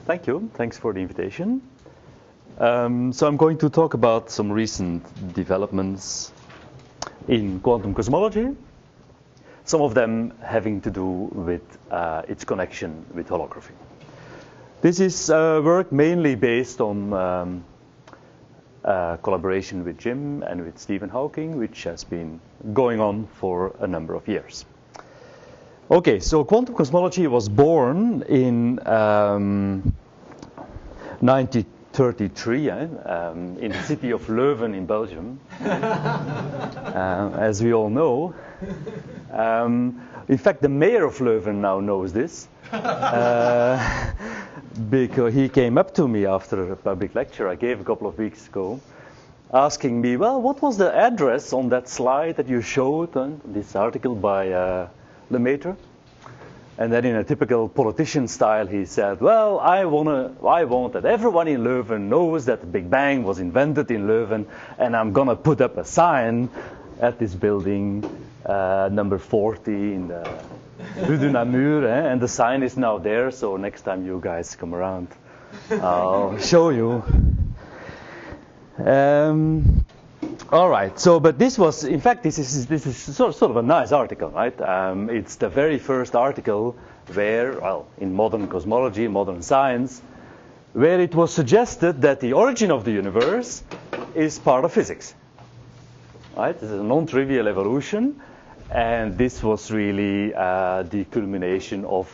Thank you. Thanks for the invitation. So I'm going to talk about some recent developments in quantum cosmology, some of them having to do with its connection with holography. This is work mainly based on collaboration with Jim and with Stephen Hawking, which has been going on for a number of years. Okay, so quantum cosmology was born in 1933 in the city of Leuven in Belgium, as we all know. In fact, the mayor of Leuven now knows this, because he came up to me after a public lecture I gave a couple of weeks ago, asking me, well, what was the address on that slide that you showed, this article by Lemaitre? And then in a typical politician style, he said, well, I want that everyone in Leuven knows that the Big Bang was invented in Leuven, and I'm going to put up a sign at this building, number 40 in the Rue du Namur, and the sign is now there, so next time you guys come around, I'll show you. All right. So, but this was, in fact, this is sort of a nice article, right? It's the very first article where, well, in modern cosmology, modern science, where it was suggested that the origin of the universe is part of physics. Right? This is a non-trivial evolution, and this was really the culmination of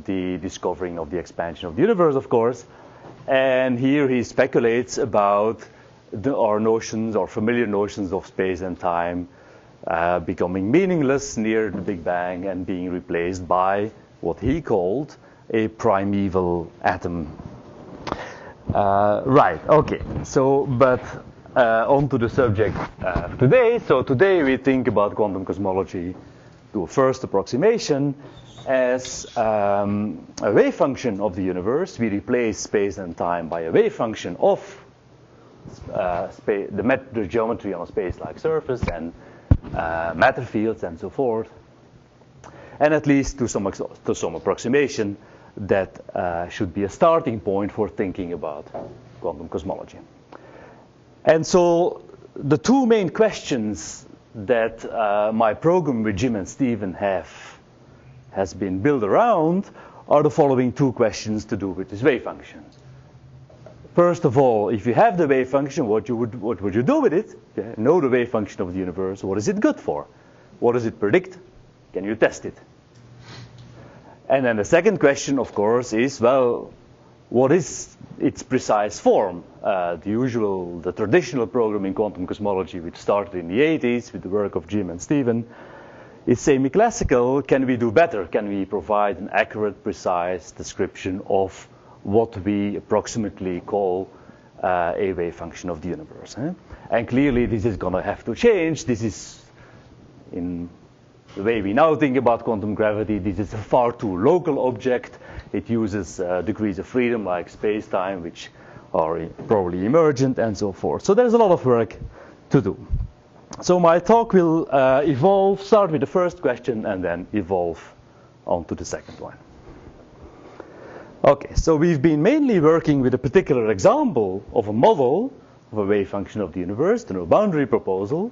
the discovering of the expansion of the universe, of course. And here he speculates about our notions, our familiar notions of space and time becoming meaningless near the Big Bang and being replaced by what he called a primeval atom. Right, okay. So, but on to the subject today. So today we think about quantum cosmology to a first approximation as a wave function of the universe. We replace space and time by a wave function of the geometry on a space-like surface and matter fields and so forth, and at least to some approximation that should be a starting point for thinking about quantum cosmology. And so the two main questions that my program with Jim and Stephen has been built around are the following two questions to do with this wave function. First of all, if you have the wave function, what would you do with it? You know the wave function of the universe. What is it good for? What does it predict? Can you test it? And then the second question, of course, is, well, what is its precise form? The traditional program in quantum cosmology, which started in the 80s with the work of Jim and Stephen, is semi-classical. Can we do better? Can we provide an accurate, precise description of what we approximately call a wave function of the universe? And clearly this is going to have to change. This is, in the way we now think about quantum gravity, this is a far too local object. It uses degrees of freedom like space-time, which are probably emergent and so forth. So there's a lot of work to do. So my talk will start with the first question and then evolve onto the second one. Okay, so we've been mainly working with a particular example of a model of a wave function of the universe, the no-boundary proposal,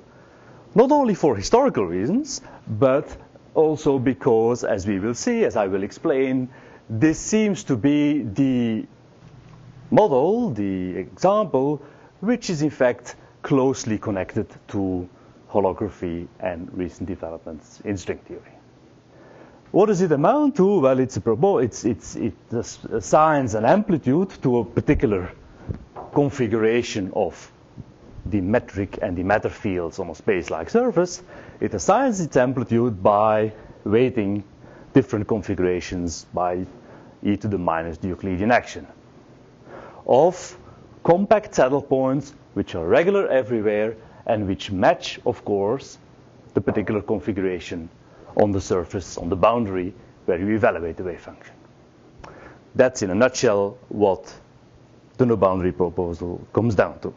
not only for historical reasons, but also because, as we will see, as I will explain, this seems to be the model, the example, which is in fact closely connected to holography and recent developments in string theory. What does it amount to? Well, it assigns an amplitude to a particular configuration of the metric and the matter fields on a space-like surface. It assigns its amplitude by weighting different configurations by e to the minus the Euclidean action of compact saddle points which are regular everywhere and which match, of course, the particular configuration on the surface, on the boundary, where you evaluate the wave function. That's in a nutshell what the no-boundary proposal comes down to.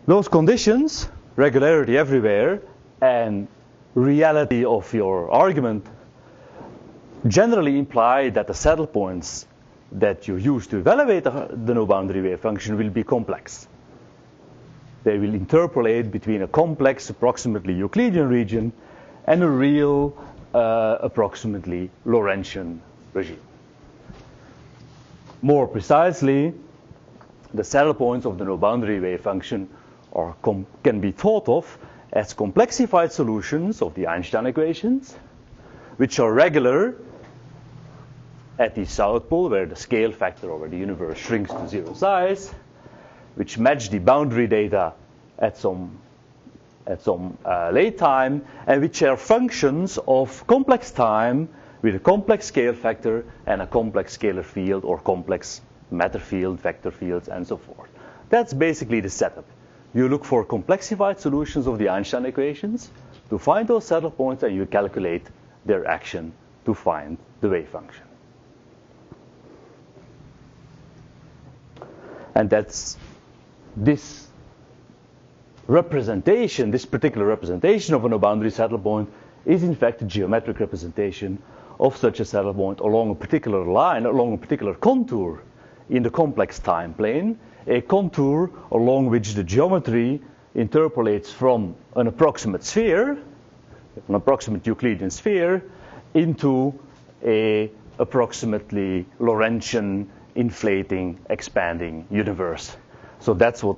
Those conditions, regularity everywhere, and reality of your argument, generally imply that the saddle points that you use to evaluate the no-boundary wave function will be complex. They will interpolate between a complex, approximately Euclidean region and a real, approximately Lorentzian regime. More precisely, the saddle points of the no-boundary wave function can be thought of as complexified solutions of the Einstein equations, which are regular at the south pole, where the scale factor over the universe shrinks to zero size, which match the boundary data at some late time, and which are functions of complex time with a complex scale factor and a complex scalar field or complex matter field, vector fields, and so forth. That's basically the setup. You look for complexified solutions of the Einstein equations to find those saddle points, and you calculate their action to find the wave function. And that's this representation, this particular representation of a no-boundary saddle point is in fact a geometric representation of such a saddle point along a particular line, along a particular contour in the complex time plane, a contour along which the geometry interpolates from an approximate sphere, an approximate Euclidean sphere, into a approximately Lorentzian inflating, expanding universe. So that's what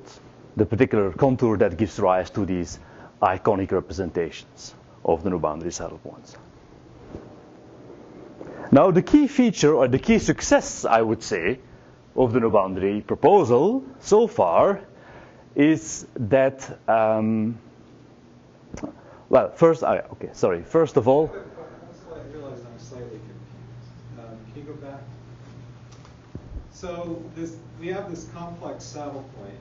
the particular contour that gives rise to these iconic representations of the no-boundary saddle points. Now, the key feature, or the key success, I would say, of the no-boundary proposal so far is that, well, first of all, I realize I'm slightly confused. Can you go back? So we have this complex saddle point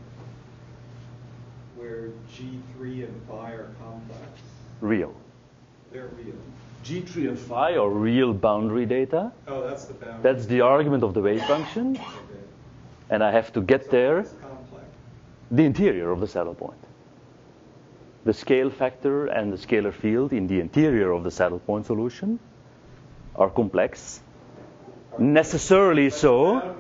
where G3 and phi are complex. Real. They're real. G3 and phi are real boundary data. Oh, that's the boundary. That's the argument of the wave function. Okay. And I have to get there It's complex. the interior of the saddle point. The scale factor and the scalar field in the interior of the saddle point solution are complex. Necessarily so.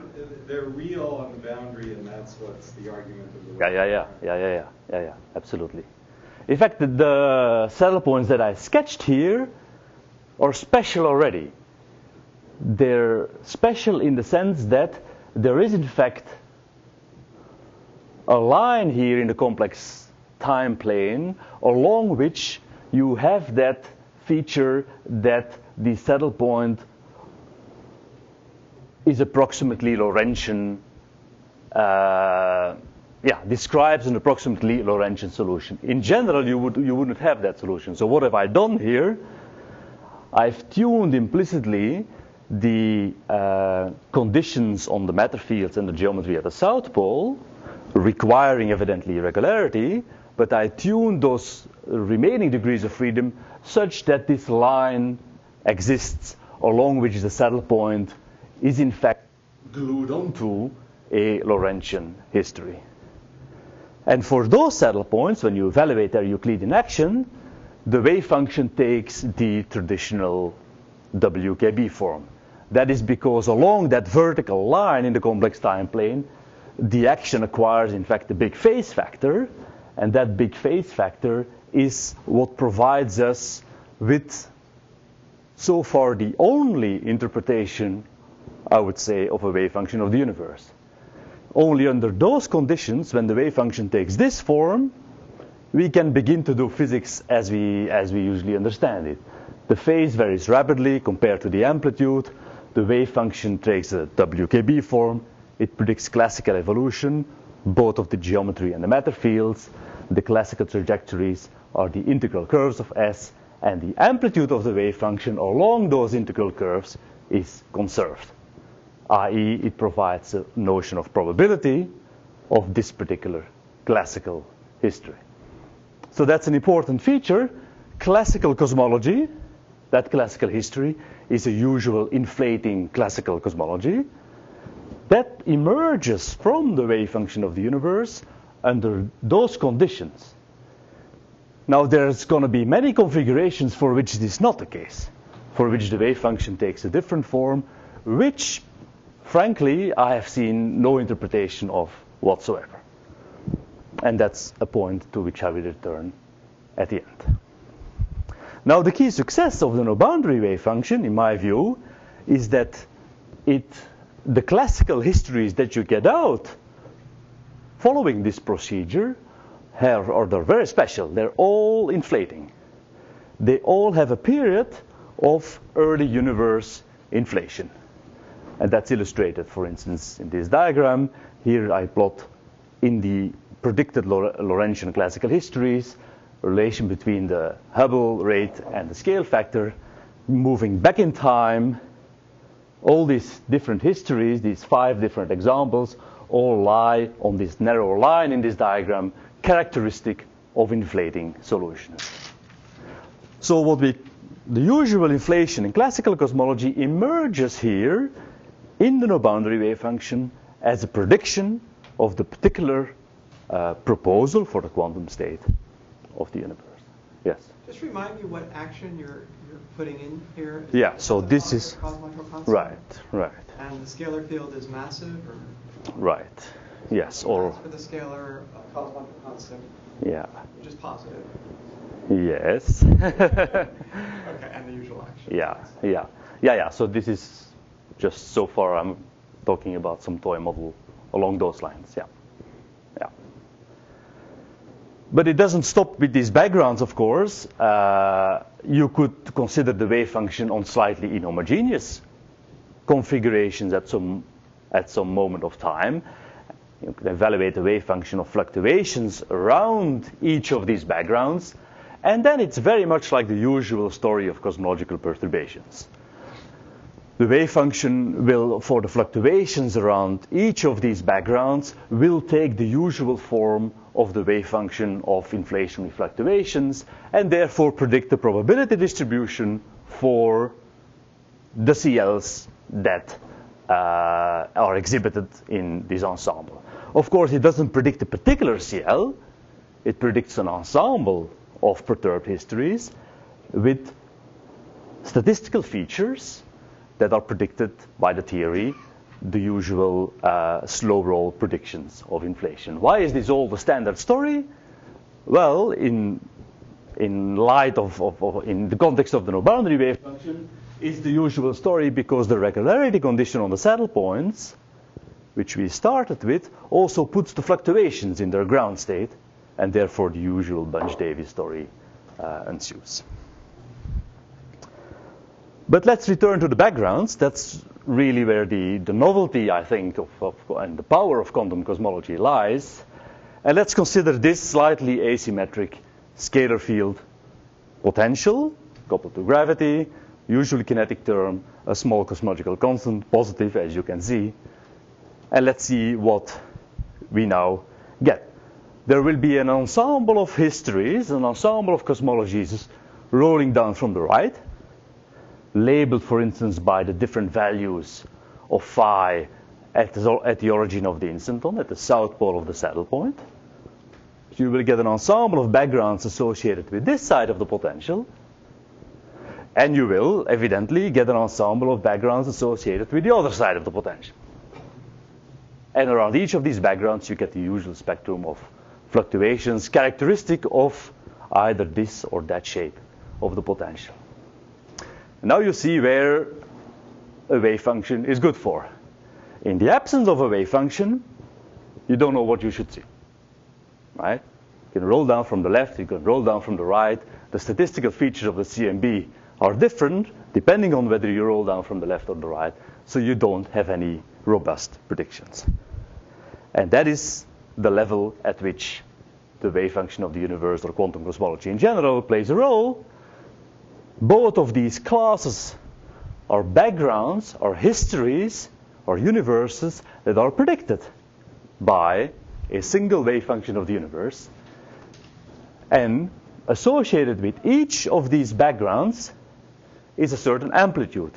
They're real on the boundary, and that's what's the argument of the wave. Yeah, absolutely. In fact, the saddle points that I sketched here are special already. They're special in the sense that there is, in fact, a line here in the complex time plane along which you have that feature that the saddle point is approximately Lorentzian, describes an approximately Lorentzian solution. In general, you wouldn't have that solution. So what have I done here? I've tuned implicitly the conditions on the matter fields and the geometry at the south pole, requiring evidently irregularity, but I tuned those remaining degrees of freedom such that this line exists along which the saddle point is in fact glued onto a Lorentzian history. And for those saddle points, when you evaluate their Euclidean action, the wave function takes the traditional WKB form. That is because along that vertical line in the complex time plane, the action acquires in fact a big phase factor, and that big phase factor is what provides us with so far the only interpretation, I would say, of a wave function of the universe. Only under those conditions, when the wave function takes this form, we can begin to do physics as we usually understand it. The phase varies rapidly compared to the amplitude. The wave function takes a WKB form. It predicts classical evolution, both of the geometry and the matter fields. The classical trajectories are the integral curves of S, and the amplitude of the wave function along those integral curves is conserved, i.e. it provides a notion of probability of this particular classical history. So that's an important feature. Classical cosmology, that classical history, is a usual inflating classical cosmology that emerges from the wave function of the universe under those conditions. Now, there's going to be many configurations for which it is not the case. for which the wave function takes a different form, which, frankly, I have seen no interpretation of whatsoever. And that's a point to which I will return at the end. Now, the key success of the no-boundary wave function, in my view, is that the classical histories that you get out following this procedure they're very special. They're all inflating. They all have a period of early universe inflation. And that's illustrated, for instance, in this diagram. Here I plot in the predicted Lorentzian classical histories relation between the Hubble rate and the scale factor, moving back in time. All these different histories, these 5 different examples, all lie on this narrow line in this diagram, characteristic of inflating solutions. So the usual inflation in classical cosmology emerges here in the no-boundary wave function as a prediction of the particular proposal for the quantum state of the universe. Yes? Just remind me what action you're putting in here. Yeah, so this is cosmological constant? right. And the scalar field is massive, or? Right. Yes, or for the scalar cosmological constant. Yeah. Which is positive. Yes. Okay, and the usual action. Yeah. So this is just so far I'm talking about some toy model along those lines. Yeah. But it doesn't stop with these backgrounds, of course. You could consider the wave function on slightly inhomogeneous configurations at some moment of time. You can evaluate the wave function of fluctuations around each of these backgrounds. And then it's very much like the usual story of cosmological perturbations. The wave function will, for the fluctuations around each of these backgrounds, will take the usual form of the wave function of inflationary fluctuations, and therefore predict the probability distribution for the CLs that are exhibited in this ensemble. Of course, it doesn't predict a particular CL. It predicts an ensemble of perturbed histories with statistical features that are predicted by the theory, the usual slow roll predictions of inflation. Why is this all the standard story? Well, in light in the context of the no-boundary wave function, it's the usual story because the regularity condition on the saddle points, which we started with, also puts the fluctuations in their ground state, and therefore the usual Bunch-Davies story ensues. But let's return to the backgrounds. That's really where the novelty, I think, and the power of quantum cosmology lies. And let's consider this slightly asymmetric scalar field potential, coupled to gravity, usually kinetic term, a small cosmological constant, positive, as you can see. And let's see what we now get. There will be an ensemble of histories, an ensemble of cosmologies rolling down from the right, labeled, for instance, by the different values of phi at the origin of the instanton, at the south pole of the saddle point. So you will get an ensemble of backgrounds associated with this side of the potential, and you will, evidently, get an ensemble of backgrounds associated with the other side of the potential. And around each of these backgrounds, you get the usual spectrum of fluctuations characteristic of either this or that shape of the potential. Now you see where a wave function is good for. In the absence of a wave function, you don't know what you should see. Right? You can roll down from the left, you can roll down from the right. The statistical features of the CMB are different depending on whether you roll down from the left or the right, so you don't have any robust predictions. And that is the level at which the wave function of the universe or quantum cosmology in general plays a role. Both of these classes are backgrounds, are histories, are universes that are predicted by a single wave function of the universe. And associated with each of these backgrounds is a certain amplitude.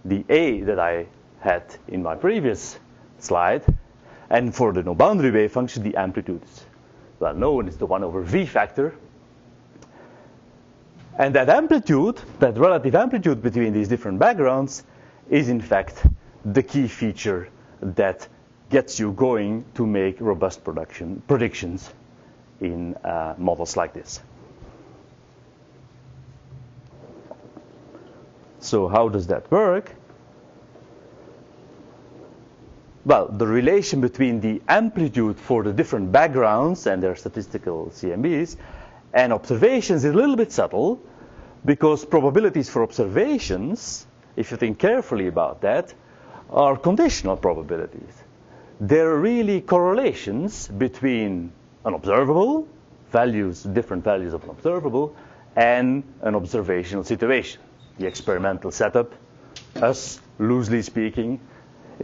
The A that I had in my previous slide. And for the no-boundary wave function, the amplitude is well known. It's the 1 over V factor. And that amplitude, that relative amplitude between these different backgrounds, is in fact the key feature that gets you going to make robust predictions in models like this. So how does that work? Well, the relation between the amplitude for the different backgrounds and their statistical CMBs and observations is a little bit subtle, because probabilities for observations, if you think carefully about that, are conditional probabilities. They're really correlations between an observable, different values of an observable, and an observational situation. The experimental setup, us, loosely speaking.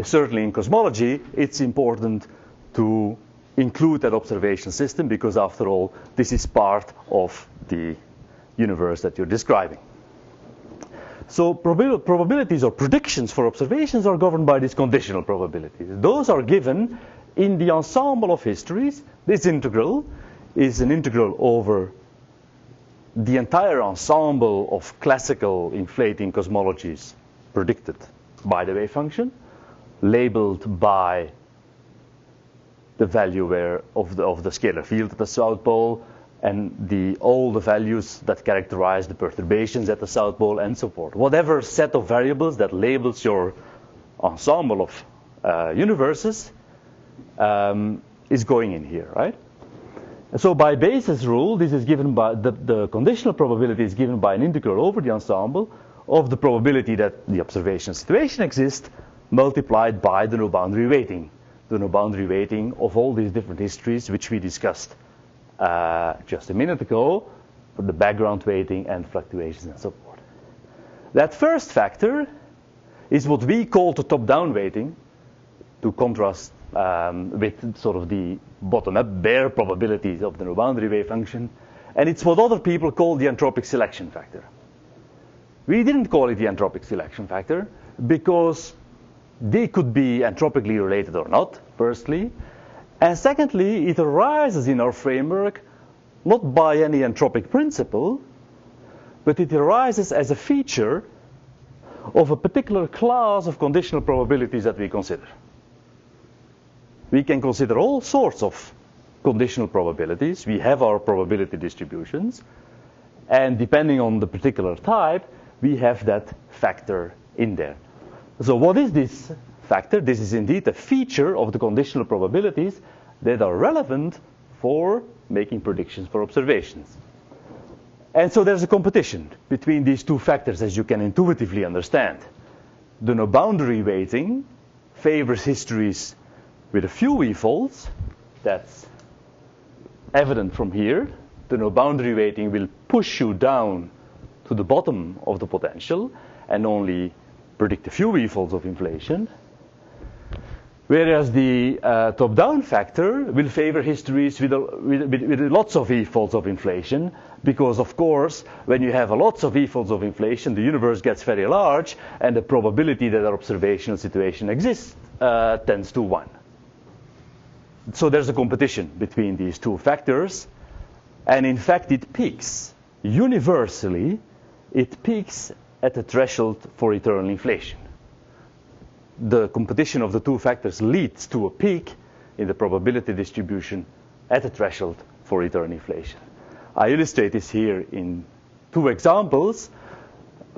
Certainly in cosmology, it's important to include that observation system, because after all, this is part of the universe that you're describing. So probabilities or predictions for observations are governed by these conditional probabilities. Those are given in the ensemble of histories. This integral is an integral over the entire ensemble of classical inflating cosmologies predicted by the wave function, labeled by the value of the scalar field at the south pole, and all the values that characterize the perturbations at the south pole, and so forth. Whatever set of variables that labels your ensemble of universes is going in here, right? So by basis rule, this is given by the conditional probability is given by an integral over the ensemble of the probability that the observation situation exists, multiplied by the no boundary weighting. The no boundary weighting of all these different histories, which we discussed just a minute ago, for the background weighting and fluctuations and so forth. That first factor is what we call the top-down weighting, to contrast with sort of the bottom-up bare probabilities of the no boundary wave function. And it's what other people call the entropic selection factor. We didn't call it the entropic selection factor because they could be entropically related or not, firstly. And secondly, it arises in our framework not by any entropic principle, but it arises as a feature of a particular class of conditional probabilities that we consider. We can consider all sorts of conditional probabilities. We have our probability distributions. And depending on the particular type, we have that factor in there. So what is this factor? This is indeed a feature of the conditional probabilities that are relevant for making predictions for observations. And so there's a competition between these two factors, as you can intuitively understand. The no boundary weighting favors histories with a few e-folds. That's evident from here. The no boundary weighting will push you down to the bottom of the potential and only predict a few e-folds of inflation. Whereas the top-down factor will favor histories with lots of e-folds of inflation, because of course, when you have lots of e-folds of inflation, the universe gets very large, and the probability that our observational situation exists tends to 1. So there's a competition between these two factors, and in fact it peaks. Universally, it peaks at the threshold for eternal inflation. The competition of the two factors leads to a peak in the probability distribution at the threshold for eternal inflation. I illustrate this here in two examples.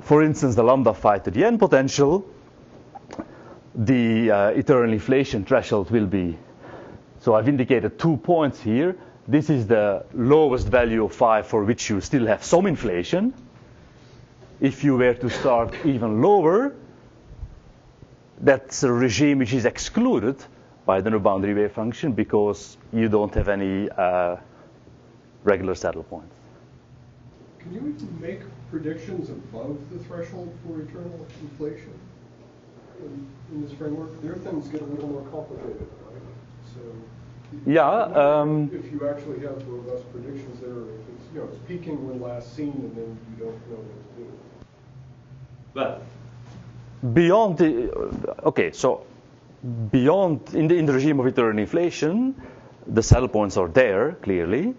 For instance, the lambda phi to the n potential, the eternal inflation threshold will be, so I've indicated 2 points here. This is the lowest value of phi for which you still have some inflation. If you were to start even lower, that's a regime which is excluded by the no boundary wave function because you don't have any regular saddle points. Can you even make predictions above the threshold for eternal inflation in this framework? There things get a little more complicated, right? So yeah. If you actually have robust predictions there, if it's peaking when last seen, and then you don't know what to do. Well, beyond beyond in the regime of eternal inflation, the saddle points are there clearly.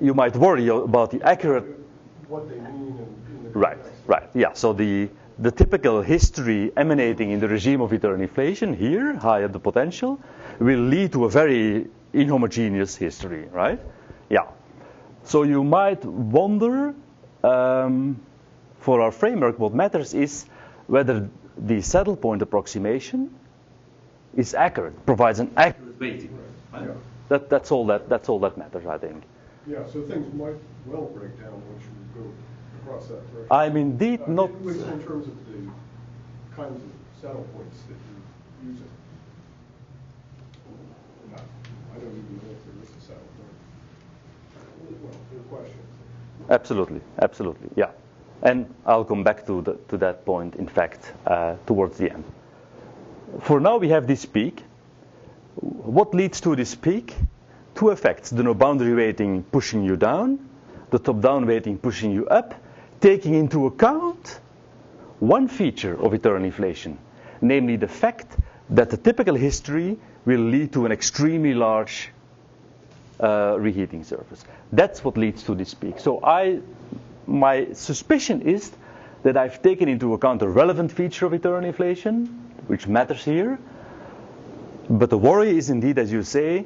You might worry about the accurate what they mean in the Right, context. right. Yeah, so the typical history emanating in the regime of eternal inflation here, high at the potential, will lead to a very inhomogeneous history, right? Yeah. So you might wonder, for our framework, what matters is whether the saddle point approximation is accurate, provides an accurate weighting. Right. Yeah. That's all that matters, I think. Yeah, so things might well break down once you go across that threshold. I'm indeed not. At least in terms of the kinds of saddle points that you're using. I don't even know if there is a saddle point. Well, there are questions. Absolutely, absolutely, yeah. And I'll come back to that point, in fact, towards the end. For now, we have this peak. What leads to this peak? Two effects: the no-boundary weighting pushing you down, the top-down weighting pushing you up, taking into account one feature of eternal inflation, namely the fact that the typical history will lead to an extremely large reheating surface. That's what leads to this peak. So my suspicion is that I've taken into account a relevant feature of eternal inflation, which matters here. But the worry is indeed, as you say,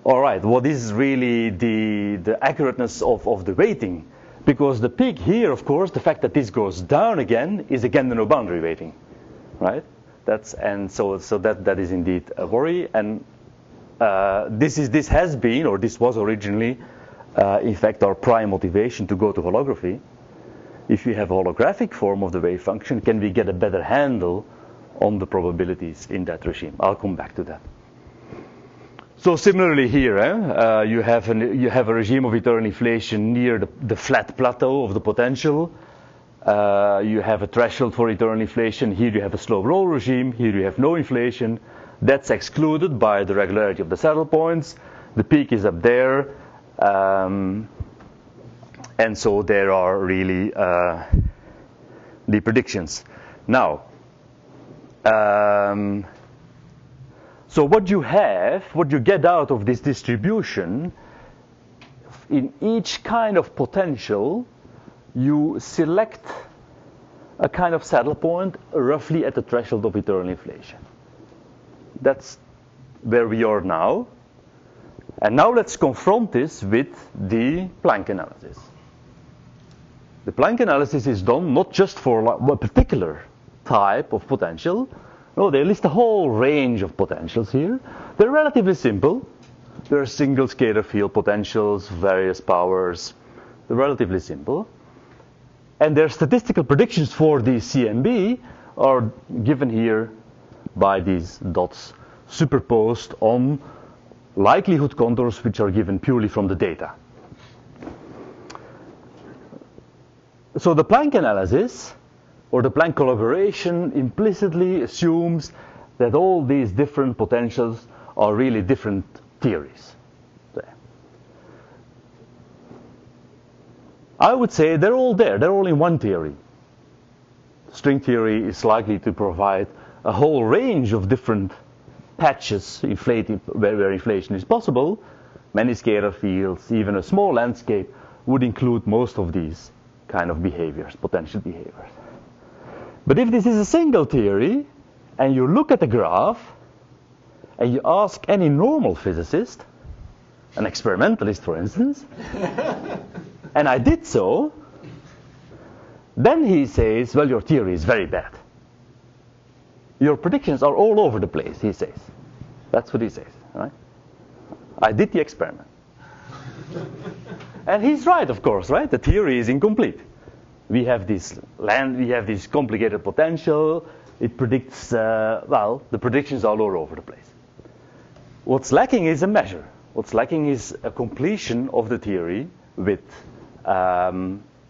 all right, what is really the accurateness of the weighting? Because the peak here, of course, the fact that this goes down again is again the no-boundary weighting, right? So that is indeed a worry. And this has been, or this was originally, in fact, our prime motivation to go to holography. If you have a holographic form of the wave function, can we get a better handle on the probabilities in that regime? I'll come back to that. So similarly here, you have a regime of eternal inflation near the flat plateau of the potential. You have a threshold for eternal inflation. Here you have a slow roll regime. Here you have no inflation. That's excluded by the regularity of the saddle points. The peak is up there. And so there are really the predictions. Now, so what you get out of this distribution, in each kind of potential, you select a kind of saddle point roughly at the threshold of eternal inflation. That's where we are now. And now let's confront this with the Planck analysis. The Planck analysis is done not just for a particular type of potential. No, they list a whole range of potentials here. They're relatively simple. There are single scalar field potentials, various powers. They're relatively simple. And their statistical predictions for the CMB are given here by these dots superposed on likelihood contours which are given purely from the data. So the Planck analysis, or the Planck collaboration, implicitly assumes that all these different potentials are really different theories. I would say they're all there. They're all in one theory. String theory is likely to provide a whole range of different patches where inflation is possible. Many scalar fields, even a small landscape, would include most of these kind of behaviors, potential behaviors. But if this is a single theory, and you look at the graph, and you ask any normal physicist, an experimentalist for instance, and I did so, then he says, well, your theory is very bad. Your predictions are all over the place, he says. That's what he says, right? I did the experiment. And he's right, of course, right? The theory is incomplete. We have this complicated potential. It predicts, the predictions are all over the place. What's lacking is a measure. What's lacking is a completion of the theory with a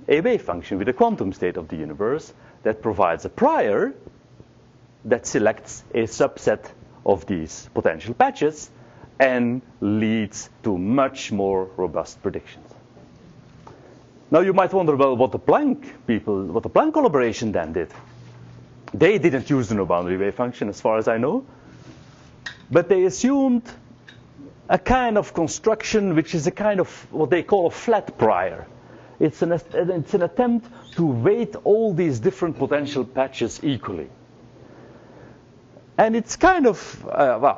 wave function, with a quantum state of the universe that provides a prior that selects a subset of these potential patches and leads to much more robust predictions. Now you might wonder, well, what the Planck collaboration then did. They didn't use the no-boundary wave function, as far as I know, but they assumed a kind of construction which is a kind of what they call a flat prior. It's an attempt to weight all these different potential patches equally. And it's kind of,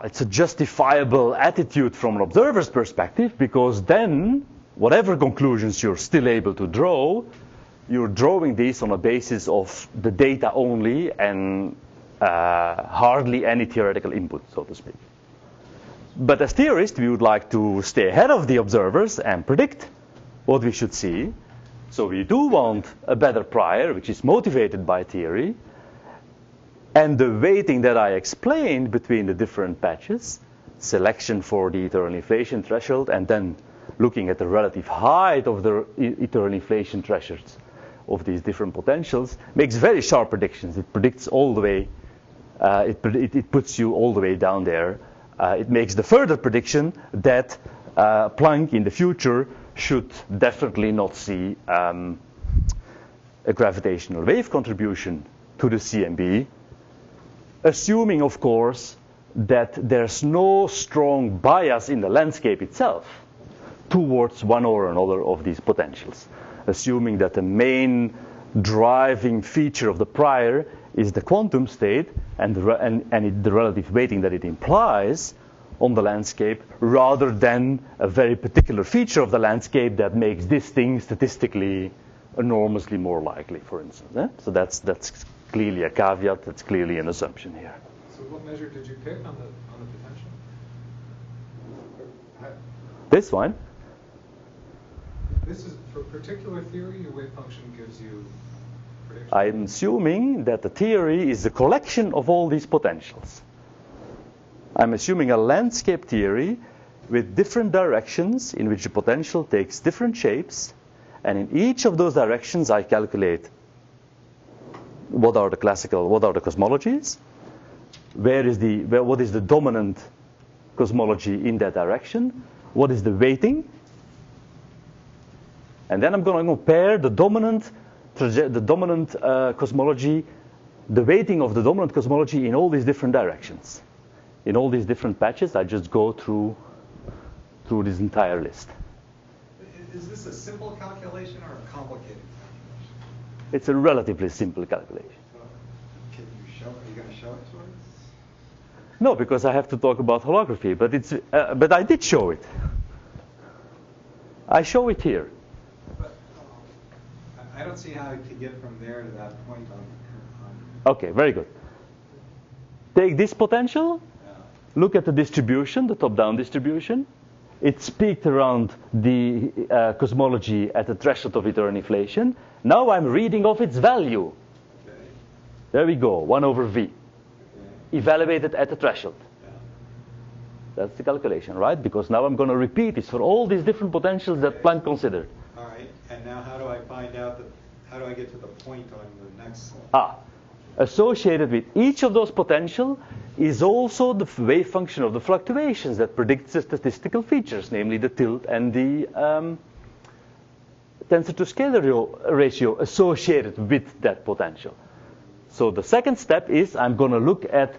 it's a justifiable attitude from an observer's perspective, because then, whatever conclusions you're still able to draw, you're drawing these on a basis of the data only and hardly any theoretical input, so to speak. But as theorists, we would like to stay ahead of the observers and predict what we should see. So we do want a better prior, which is motivated by theory. And the weighting that I explained between the different patches, selection for the eternal inflation threshold, and then looking at the relative height of the eternal inflation thresholds of these different potentials, makes very sharp predictions. It predicts all the way, it puts you all the way down there. It makes the further prediction that Planck in the future should definitely not see a gravitational wave contribution to the CMB, assuming, of course, that there's no strong bias in the landscape itself towards one or another of these potentials, assuming that the main driving feature of the prior is the quantum state and the relative weighting that it implies on the landscape, rather than a very particular feature of the landscape that makes this thing statistically enormously more likely, for instance. So that's clearly a caveat, that's clearly an assumption here. So what measure did you pick on the potential? This one. This is for particular theory, your wave function gives you prediction? I'm assuming that the theory is a collection of all these potentials. I'm assuming a landscape theory with different directions in which the potential takes different shapes, and in each of those directions I calculate what are the cosmologies, what is the dominant cosmology in that direction, what is the weighting, and then I'm going to compare the dominant cosmology, the weighting of the dominant cosmology in all these different directions. In all these different patches, I just go through this entire list. Is this a simple calculation or a complicated calculation? It's a relatively simple calculation. Can you show? Are you going to show it to us? No, because I have to talk about holography. But I did show it. I show it here. But I don't see how to get from there to that point on. Okay, very good. Take this potential. Look at the distribution, the top-down distribution. It's peaked around the cosmology at the threshold of eternal inflation. Now I'm reading off its value. Okay. There we go, 1 over V. Okay. Evaluated at the threshold. Yeah. That's the calculation, right? Because now I'm going to repeat this for all these different potentials that Planck considered. All right. And now how do I find out how do I get to the point on the next one? Associated with each of those potential is also the wave function of the fluctuations that predicts the statistical features, namely the tilt and the tensor to scalar ratio associated with that potential. So the second step is I'm going to look at,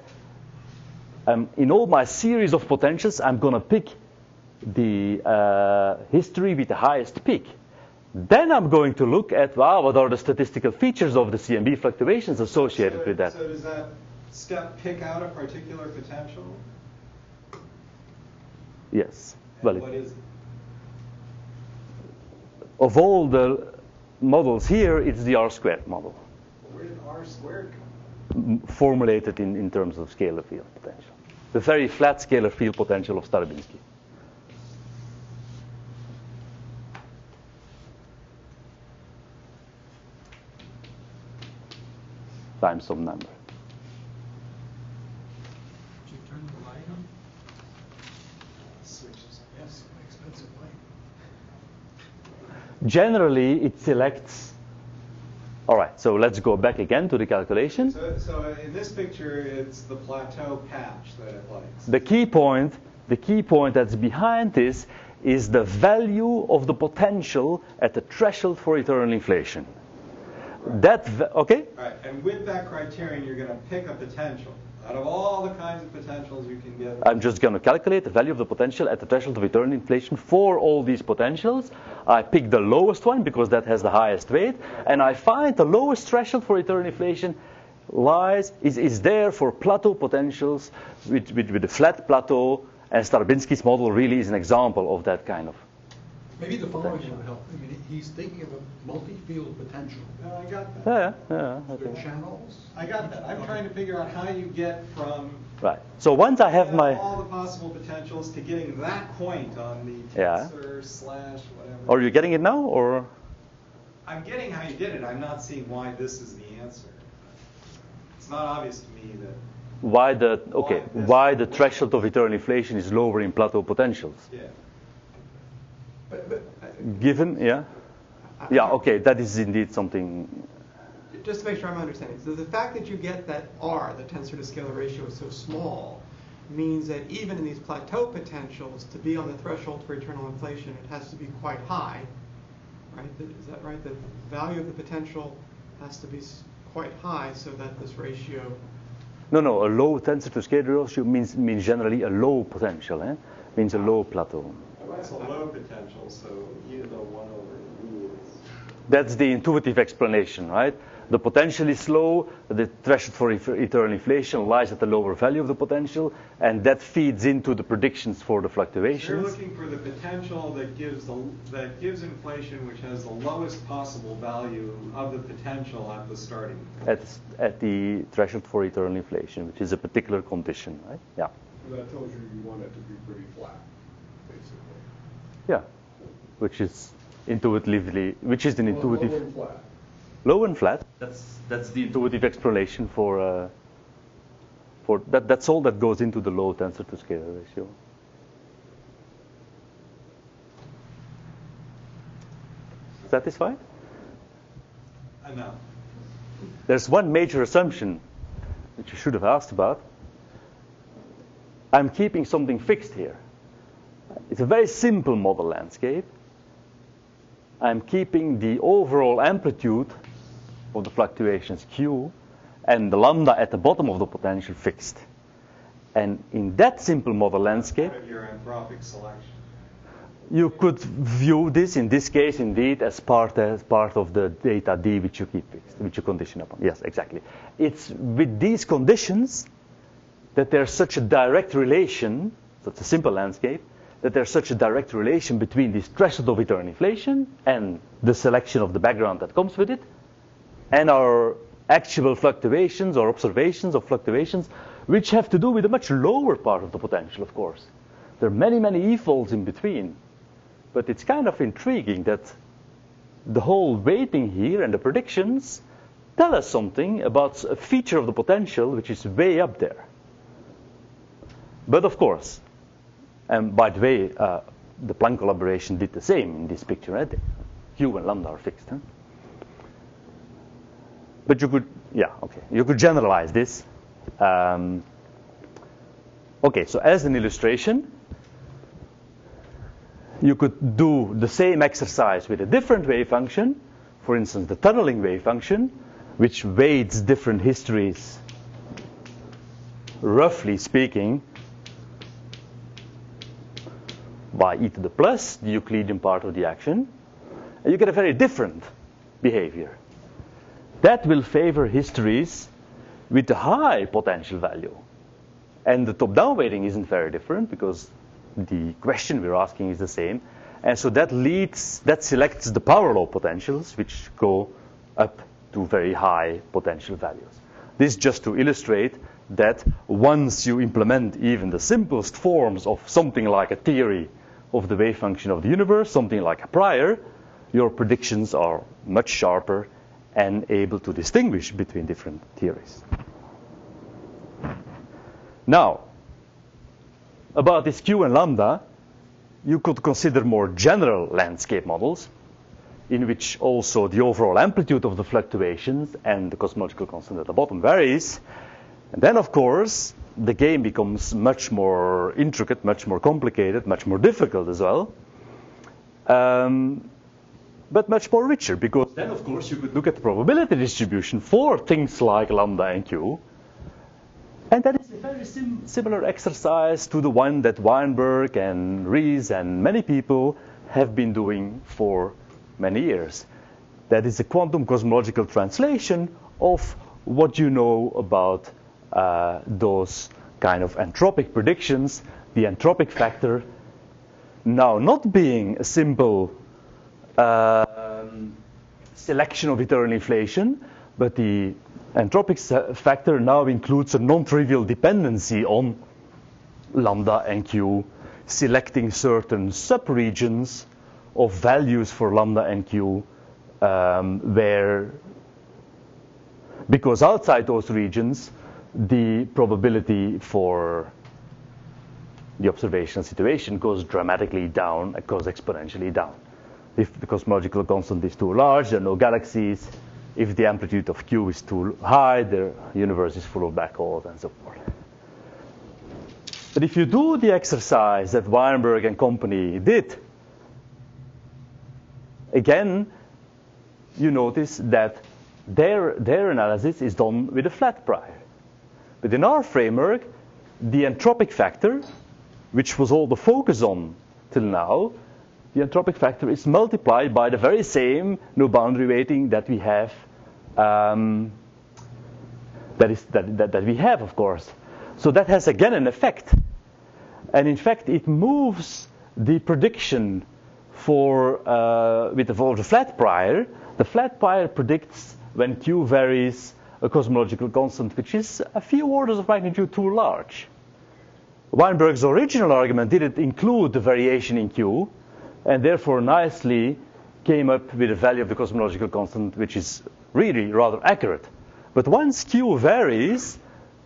in all my series of potentials, I'm going to pick the history with the highest peak. Then I'm going to look at, what are the statistical features of the CMB fluctuations associated with that. So does that step pick out a particular potential? Yes. What is it? Of all the models here, it's the R-squared model. Where did R-squared come from? Formulated in terms of scalar field potential. The very flat scalar field potential of Starobinsky. Times some number. Did you turn the light on? Switches. Yes, expensive light. Generally, it selects. All right, so let's go back again to the calculation. So in this picture, it's the plateau patch that it likes. The key point that's behind this is the value of the potential at the threshold for eternal inflation. Right. Okay? Right, and with that criterion, you're going to pick a potential. Out of all the kinds of potentials you can get. I'm just going to calculate the value of the potential at the threshold of eternal inflation for all these potentials. I pick the lowest one because that has the highest weight, and I find the lowest threshold for eternal inflation is there for plateau potentials with a flat plateau, and Starobinski's model really is an example of that kind of. Maybe the following would help. I mean, he's thinking of a multi-field potential. I got that. Yeah. There are channels. I got that. I'm trying to figure out how you get from Right. So once I have my all the possible potentials to getting that point on the Yeah. tensor slash whatever. Are you getting it now, or? I'm getting how you did it. I'm not seeing why this is the answer. It's not obvious to me that. Why the threshold of eternal inflation is lower in plateau potentials? Yeah. Given, okay, that is indeed something. Just to make sure I'm understanding. So the fact that you get that R, the tensor to scalar ratio, is so small means that even in these plateau potentials, to be on the threshold for eternal inflation, it has to be quite high, right? Is that right? The value of the potential has to be quite high so that this ratio. No. A low tensor to scalar ratio means generally a low potential. Means a low plateau. It's a low potential, so even though 1 over u is. That's the intuitive explanation, right? The potential is low, the threshold for eternal inflation lies at the lower value of the potential, and that feeds into the predictions for the fluctuations. You're looking for the potential that gives inflation, which has the lowest possible value of the potential at the starting point. At the threshold for eternal inflation, which is a particular condition, right? Yeah. So that tells you want it to be pretty flat, basically. Yeah, which is the intuitive. Low and flat. Low and flat. That's the intuitive explanation for that. That's all that goes into the low tensor to scalar ratio. Satisfied? No. There's one major assumption that you should have asked about. I'm keeping something fixed here. It's a very simple model landscape. I'm keeping the overall amplitude of the fluctuations Q and the lambda at the bottom of the potential fixed. And in that simple model landscape, Part of your anthropic selection. you could view this, in this case, indeed, as part of the data D which you keep fixed, which you condition upon. Yes, exactly. It's with these conditions that there's such a direct relation, so it's a simple landscape, that there's such a direct relation between this threshold of eternal inflation and the selection of the background that comes with it, and our actual fluctuations or observations of fluctuations, which have to do with a much lower part of the potential, of course. There are many, many e-folds in between. But it's kind of intriguing that the whole weighting here and the predictions tell us something about a feature of the potential which is way up there. But of course, and by the way, the Planck collaboration did the same in this picture, right? Q and lambda are fixed. Huh? But you could generalize this. Okay, so as an illustration, you could do the same exercise with a different wave function, for instance, the tunneling wave function, which weights different histories, roughly speaking, by e to the plus, the Euclidean part of the action, and you get a very different behavior. That will favor histories with a high potential value. And the top-down weighting isn't very different because the question we're asking is the same. And so that selects the power law potentials, which go up to very high potential values. This just to illustrate that once you implement even the simplest forms of something like a theory of the wave function of the universe, something like a prior, your predictions are much sharper and able to distinguish between different theories. Now, about this Q and lambda, you could consider more general landscape models in which also the overall amplitude of the fluctuations and the cosmological constant at the bottom varies. And then, of course, the game becomes much more intricate, much more complicated, much more difficult as well. But much more richer, because then, of course, you could look at the probability distribution for things like lambda and Q And that is a very similar exercise to the one that Weinberg and Ries and many people have been doing for many years. That is a quantum cosmological translation of what you know about those kind of entropic predictions, the entropic factor now not being a simple selection of eternal inflation, but the entropic factor now includes a non-trivial dependency on lambda and q, selecting certain subregions of values for lambda and q, because outside those regions, the probability for the observational situation goes dramatically down, it goes exponentially down. If the cosmological constant is too large, there are no galaxies. If the amplitude of Q is too high, the universe is full of black holes and so forth. But if you do the exercise that Weinberg and company did, again, you notice that their analysis is done with a flat prior. But in our framework, the entropic factor, which was all the focus on till now, the entropic factor is multiplied by the very same no boundary weighting that we have, that we have, of course. So that has again an effect. And in fact, it moves the prediction for with the flat prior. The flat prior predicts when Q varies a cosmological constant which is a few orders of magnitude too large. Weinberg's original argument didn't include the variation in Q, and therefore nicely came up with a value of the cosmological constant which is really rather accurate. But once Q varies,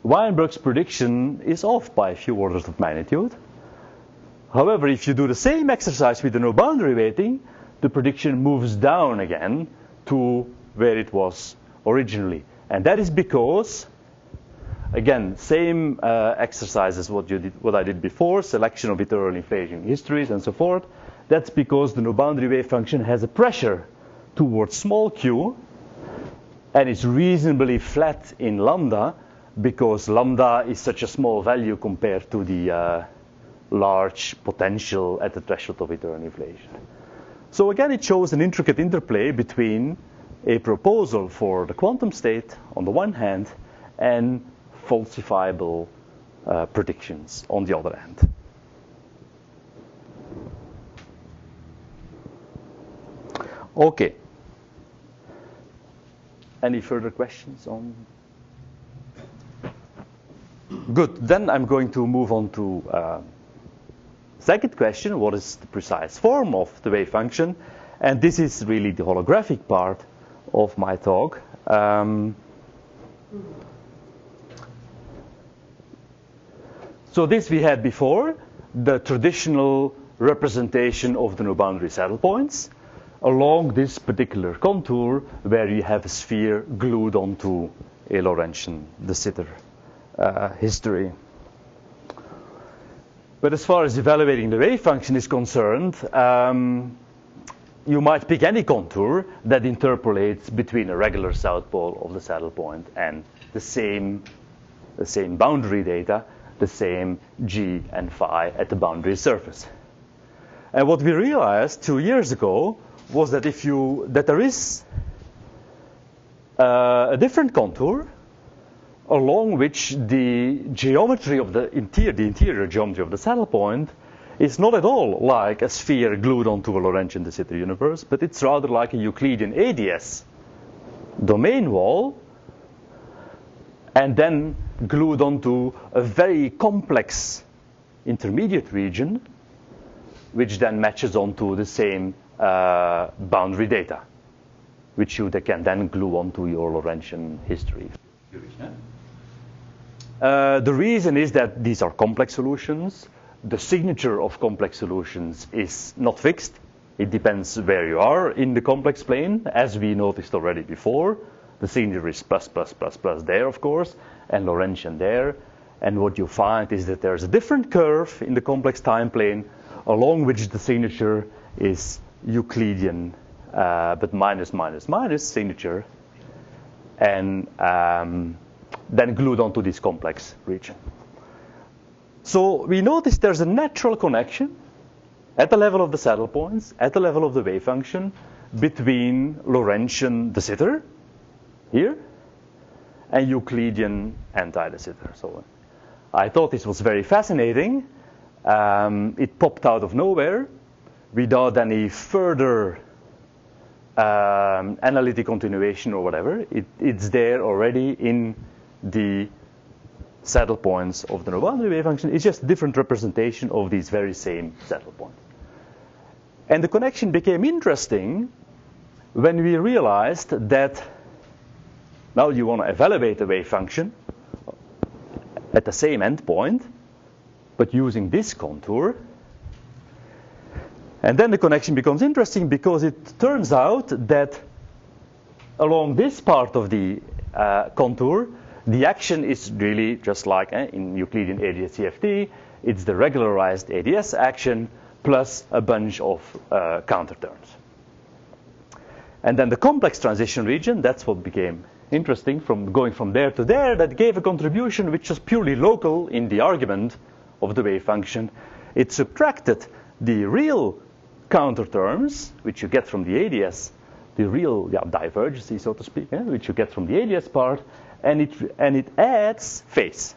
Weinberg's prediction is off by a few orders of magnitude. However, if you do the same exercise with the no boundary weighting, the prediction moves down again to where it was originally. And that is because, again, same exercise as what I did before, selection of eternal inflation histories and so forth. That's because the no boundary wave function has a pressure towards small q, and it's reasonably flat in lambda, because lambda is such a small value compared to the large potential at the threshold of eternal inflation. So again, it shows an intricate interplay between a proposal for the quantum state on the one hand and falsifiable predictions on the other hand. Okay. Any further questions on? Good. Then I'm going to move on to second question. What is the precise form of the wave function? And this is really the holographic part of my talk. So this we had before, the traditional representation of the no boundary saddle points along this particular contour where you have a sphere glued onto a Lorentzian de Sitter history. But as far as evaluating the wave function is concerned, you might pick any contour that interpolates between a regular south pole of the saddle point and the same boundary data, the same g and phi at the boundary surface. And what we realized 2 years ago was that that there is a different contour along which the geometry of the interior geometry of the saddle point is not at all like a sphere glued onto a Lorentzian de Sitter universe, but it's rather like a Euclidean ADS domain wall, and then glued onto a very complex intermediate region, which then matches onto the same boundary data, which you can then glue onto your Lorentzian history. The reason is that these are complex solutions. The signature of complex solutions is not fixed. It depends where you are in the complex plane, as we noticed already before. The signature is plus, plus, plus, plus there, of course, and Lorentzian there. And what you find is that there's a different curve in the complex time plane along which the signature is Euclidean, but minus, minus, minus signature. And then glued onto this complex region. So we notice there's a natural connection at the level of the saddle points, at the level of the wave function, between Lorentzian de Sitter here and Euclidean anti-de Sitter. So I thought this was very fascinating. It popped out of nowhere without any further analytic continuation or whatever. It's there already in the saddle points of the no-boundary wave function. It's just a different representation of these very same saddle points. And the connection became interesting when we realized that now you want to evaluate the wave function at the same endpoint, but using this contour. And then the connection becomes interesting because it turns out that along this part of the contour, the action is really just like in Euclidean ADS-CFT. It's the regularized ADS action plus a bunch of counter terms. And then the complex transition region, that's what became interesting, from going from there to there, that gave a contribution which was purely local in the argument of the wave function. It subtracted the real counter terms, which you get from the ADS, the real divergency, so to speak, which you get from the ADS part, and it adds phase.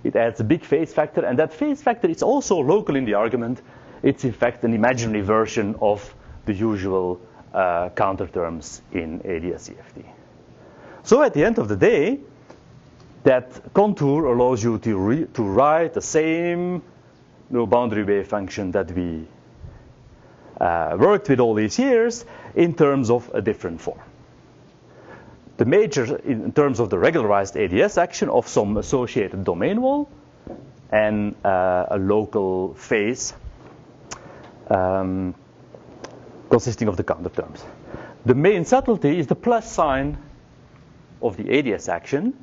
It adds a big phase factor, and that phase factor is also local in the argument. It's in fact an imaginary version of the usual counter terms in ADS-CFT. So at the end of the day, that contour allows you to write the same boundary wave function that we worked with all these years in terms of a different form. The major, in terms of the regularized ADS action of some associated domain wall and a local phase consisting of the counter terms. The main subtlety is the plus sign of the ADS action,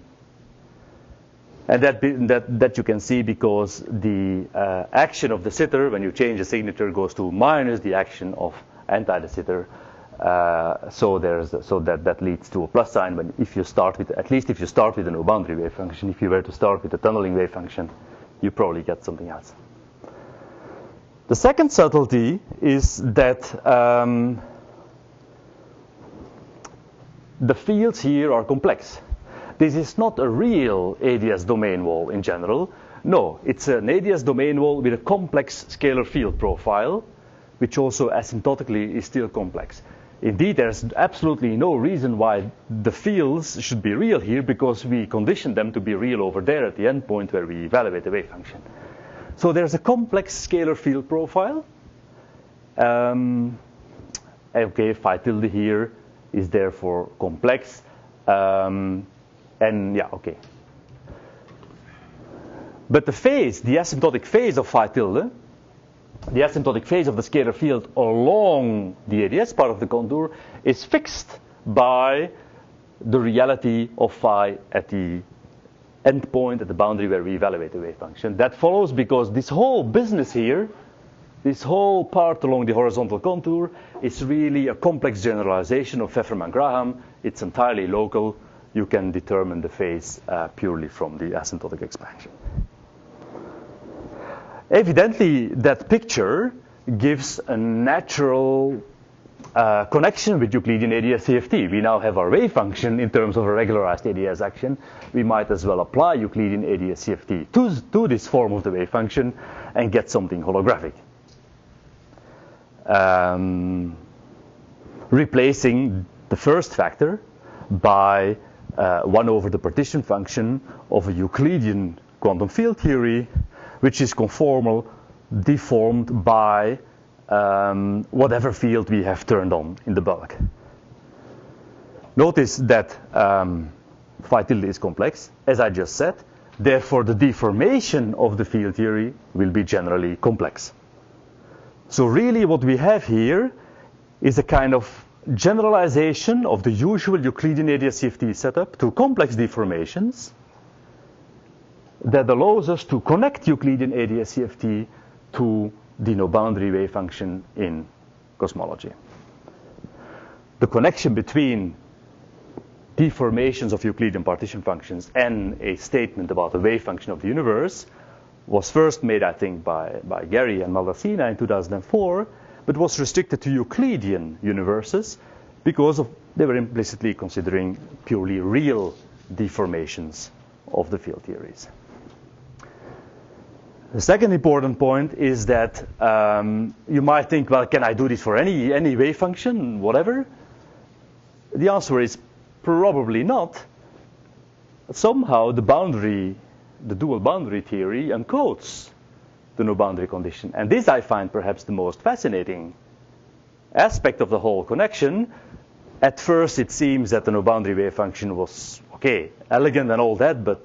and that you can see because the action of de Sitter, when you change the signature, goes to minus the action of anti-de Sitter. So that leads to a plus sign. But if you start with, at least if you start with a no boundary wave function, if you were to start with a tunneling wave function, you probably get something else. The second subtlety is that the fields here are complex. This is not a real ADS domain wall in general. No, it's an ADS domain wall with a complex scalar field profile, which also asymptotically is still complex. Indeed, there's absolutely no reason why the fields should be real here, because we condition them to be real over there at the endpoint where we evaluate the wave function. So there's a complex scalar field profile. Okay, phi tilde here is therefore complex. And yeah, okay. But the phase, the asymptotic phase of phi tilde, the asymptotic phase of the scalar field along the ADS part of the contour is fixed by the reality of phi at the endpoint, at the boundary where we evaluate the wave function. That follows because this whole business here, this whole part along the horizontal contour, is really a complex generalization of Pfefferman-Graham. It's entirely local. You can determine the phase purely from the asymptotic expansion. Evidently, that picture gives a natural connection with Euclidean ADS-CFT. We now have our wave function in terms of a regularized ADS action. We might as well apply Euclidean ADS-CFT to this form of the wave function and get something holographic. Replacing the first factor by 1 over the partition function of a Euclidean quantum field theory, which is conformal, deformed by whatever field we have turned on in the bulk. Notice that phi tilde is complex, as I just said. Therefore, the deformation of the field theory will be generally complex. So really what we have here is a kind of generalization of the usual Euclidean ADS-CFT setup to complex deformations that allows us to connect Euclidean ADS-CFT to the no-boundary wave function in cosmology. The connection between deformations of Euclidean partition functions and a statement about the wave function of the universe was first made, I think, by Gary and Maldacena in 2004, but was restricted to Euclidean universes because they were implicitly considering purely real deformations of the field theories. The second important point is that you might think, well, can I do this for any wave function, whatever? The answer is probably not. Somehow the dual boundary theory encodes the no boundary condition. And this I find perhaps the most fascinating aspect of the whole connection. At first it seems that the no boundary wave function was, okay, elegant and all that, but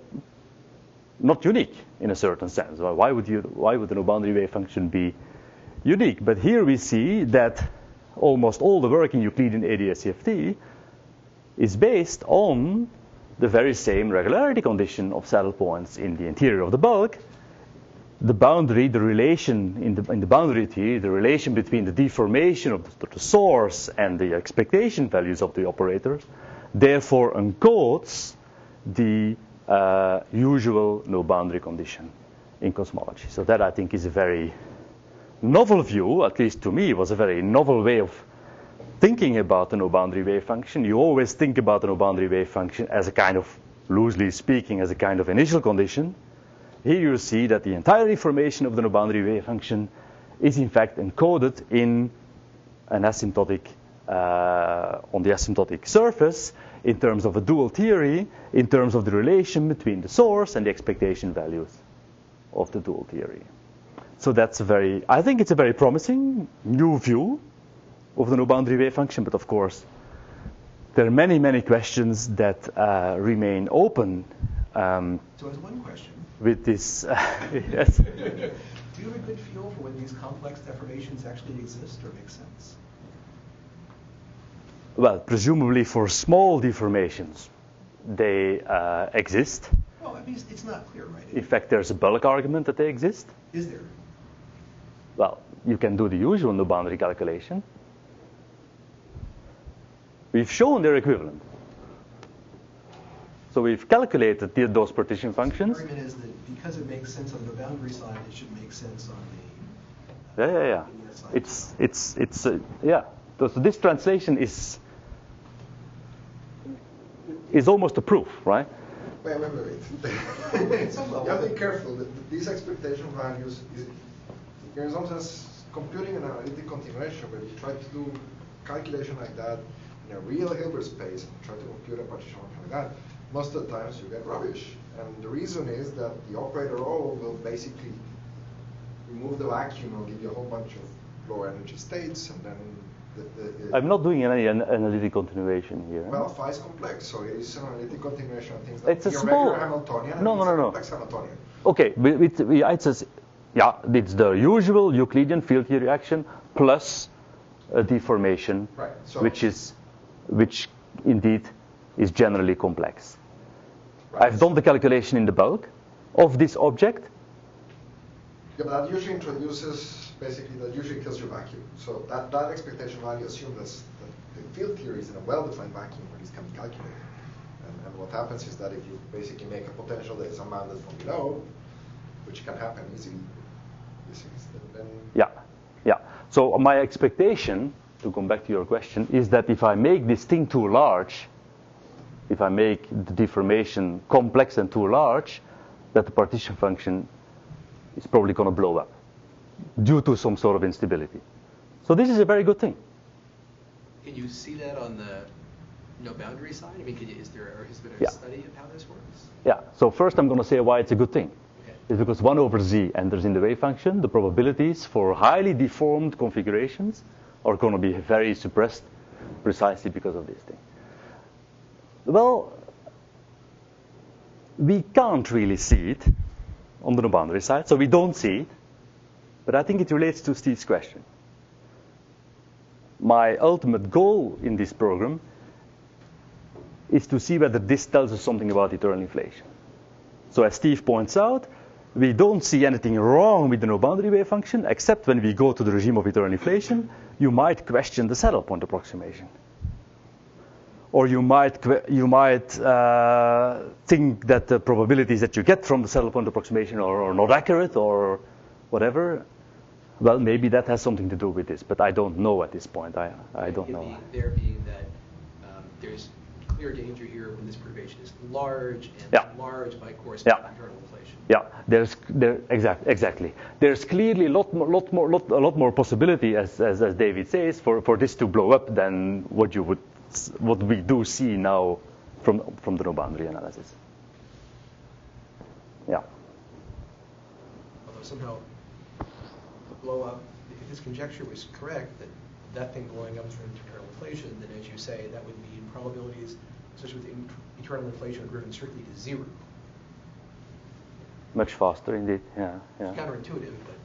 not unique in a certain sense. Why would the no boundary wave function be unique? But here we see that almost all the work in Euclidean ADS-CFT is based on the very same regularity condition of saddle points in the interior of the bulk. The boundary, the relation in the boundary theory, the relation between the deformation of the source and the expectation values of the operators, therefore encodes the usual no boundary condition in cosmology. So that, I think, is a very novel view, at least to me, was a very novel way of thinking about the no boundary wave function. You always think about the no boundary wave function as a kind of, loosely speaking, as a kind of initial condition. Here you see that the entire information of the no boundary wave function is in fact encoded in an asymptotic, on the asymptotic surface in terms of a dual theory, in terms of the relation between the source and the expectation values of the dual theory. So that's I think it's a very promising new view of the no boundary wave function, but of course there are many, many questions that remain open. So there's one question. With this, yes. Do you have a good feel for when these complex deformations actually exist or make sense? Well, presumably for small deformations, they exist. Well, I mean, it's not clear, right? In fact, there's a bulk argument that they exist. Is there? Well, you can do the usual no boundary calculation. We've shown they're equivalent. So we've calculated those partition functions. The argument is that because it makes sense on the boundary side, it should make sense on the Yeah. side. Yeah. So this translation is almost a proof, right? Wait. You have to be careful. These expectation values is, in some sense, computing an analytic continuation, where you try to do calculation like that in a real Hilbert space and try to compute a partition function like that. Most of the times you get rubbish. And the reason is that the operator O will basically remove the vacuum and give you a whole bunch of low energy states, and then I'm not doing any analytic continuation here. Well, phi is complex, so it is an analytic continuation of things like it's a irregular small Hamiltonian no. complex Hamiltonian. Okay, it's the usual Euclidean field theory action plus a deformation, right. So which indeed is generally complex. Right. I've done the calculation in the bulk of this object. Yeah, but that usually introduces, basically, that usually kills your vacuum. So that expectation value assumes that the field theory is in a well-defined vacuum where this can be calculated. And what happens is that if you basically make a potential that is unbounded from below, which can happen easily, then... Yeah. So my expectation, to come back to your question, is that if I make this thing too large, if I make the deformation complex and too large, that the partition function is probably going to blow up due to some sort of instability. So this is a very good thing. Can you see that on the no boundary side? I mean, has there been a study of how this works? Yeah. So first I'm going to say why it's a good thing. Okay. It's because 1 over z enters in the wave function. The probabilities for highly deformed configurations are going to be very suppressed precisely because of this thing. Well, we can't really see it on the no boundary side, so we don't see it. But I think it relates to Steve's question. My ultimate goal in this program is to see whether this tells us something about eternal inflation. So as Steve points out, we don't see anything wrong with the no boundary wave function, except when we go to the regime of eternal inflation, you might question the saddle point approximation. or you might think that the probabilities that you get from the saddle point approximation are not accurate or whatever. Well, maybe that has something to do with this, but I don't know at this point. I don't know. There being that there's clear danger here when this perturbation is large, and Yeah. large by corresponding Yeah. internal inflation. Yeah, exactly. There's clearly a lot more possibility, as David says, for this to blow up than what we do see now from the no boundary analysis. Yeah. Although somehow blow up, if this conjecture was correct, that thing blowing up through internal inflation, then as you say, that would mean probabilities associated with internal inflation are driven strictly to zero. Much faster, indeed. Yeah. It's counterintuitive, but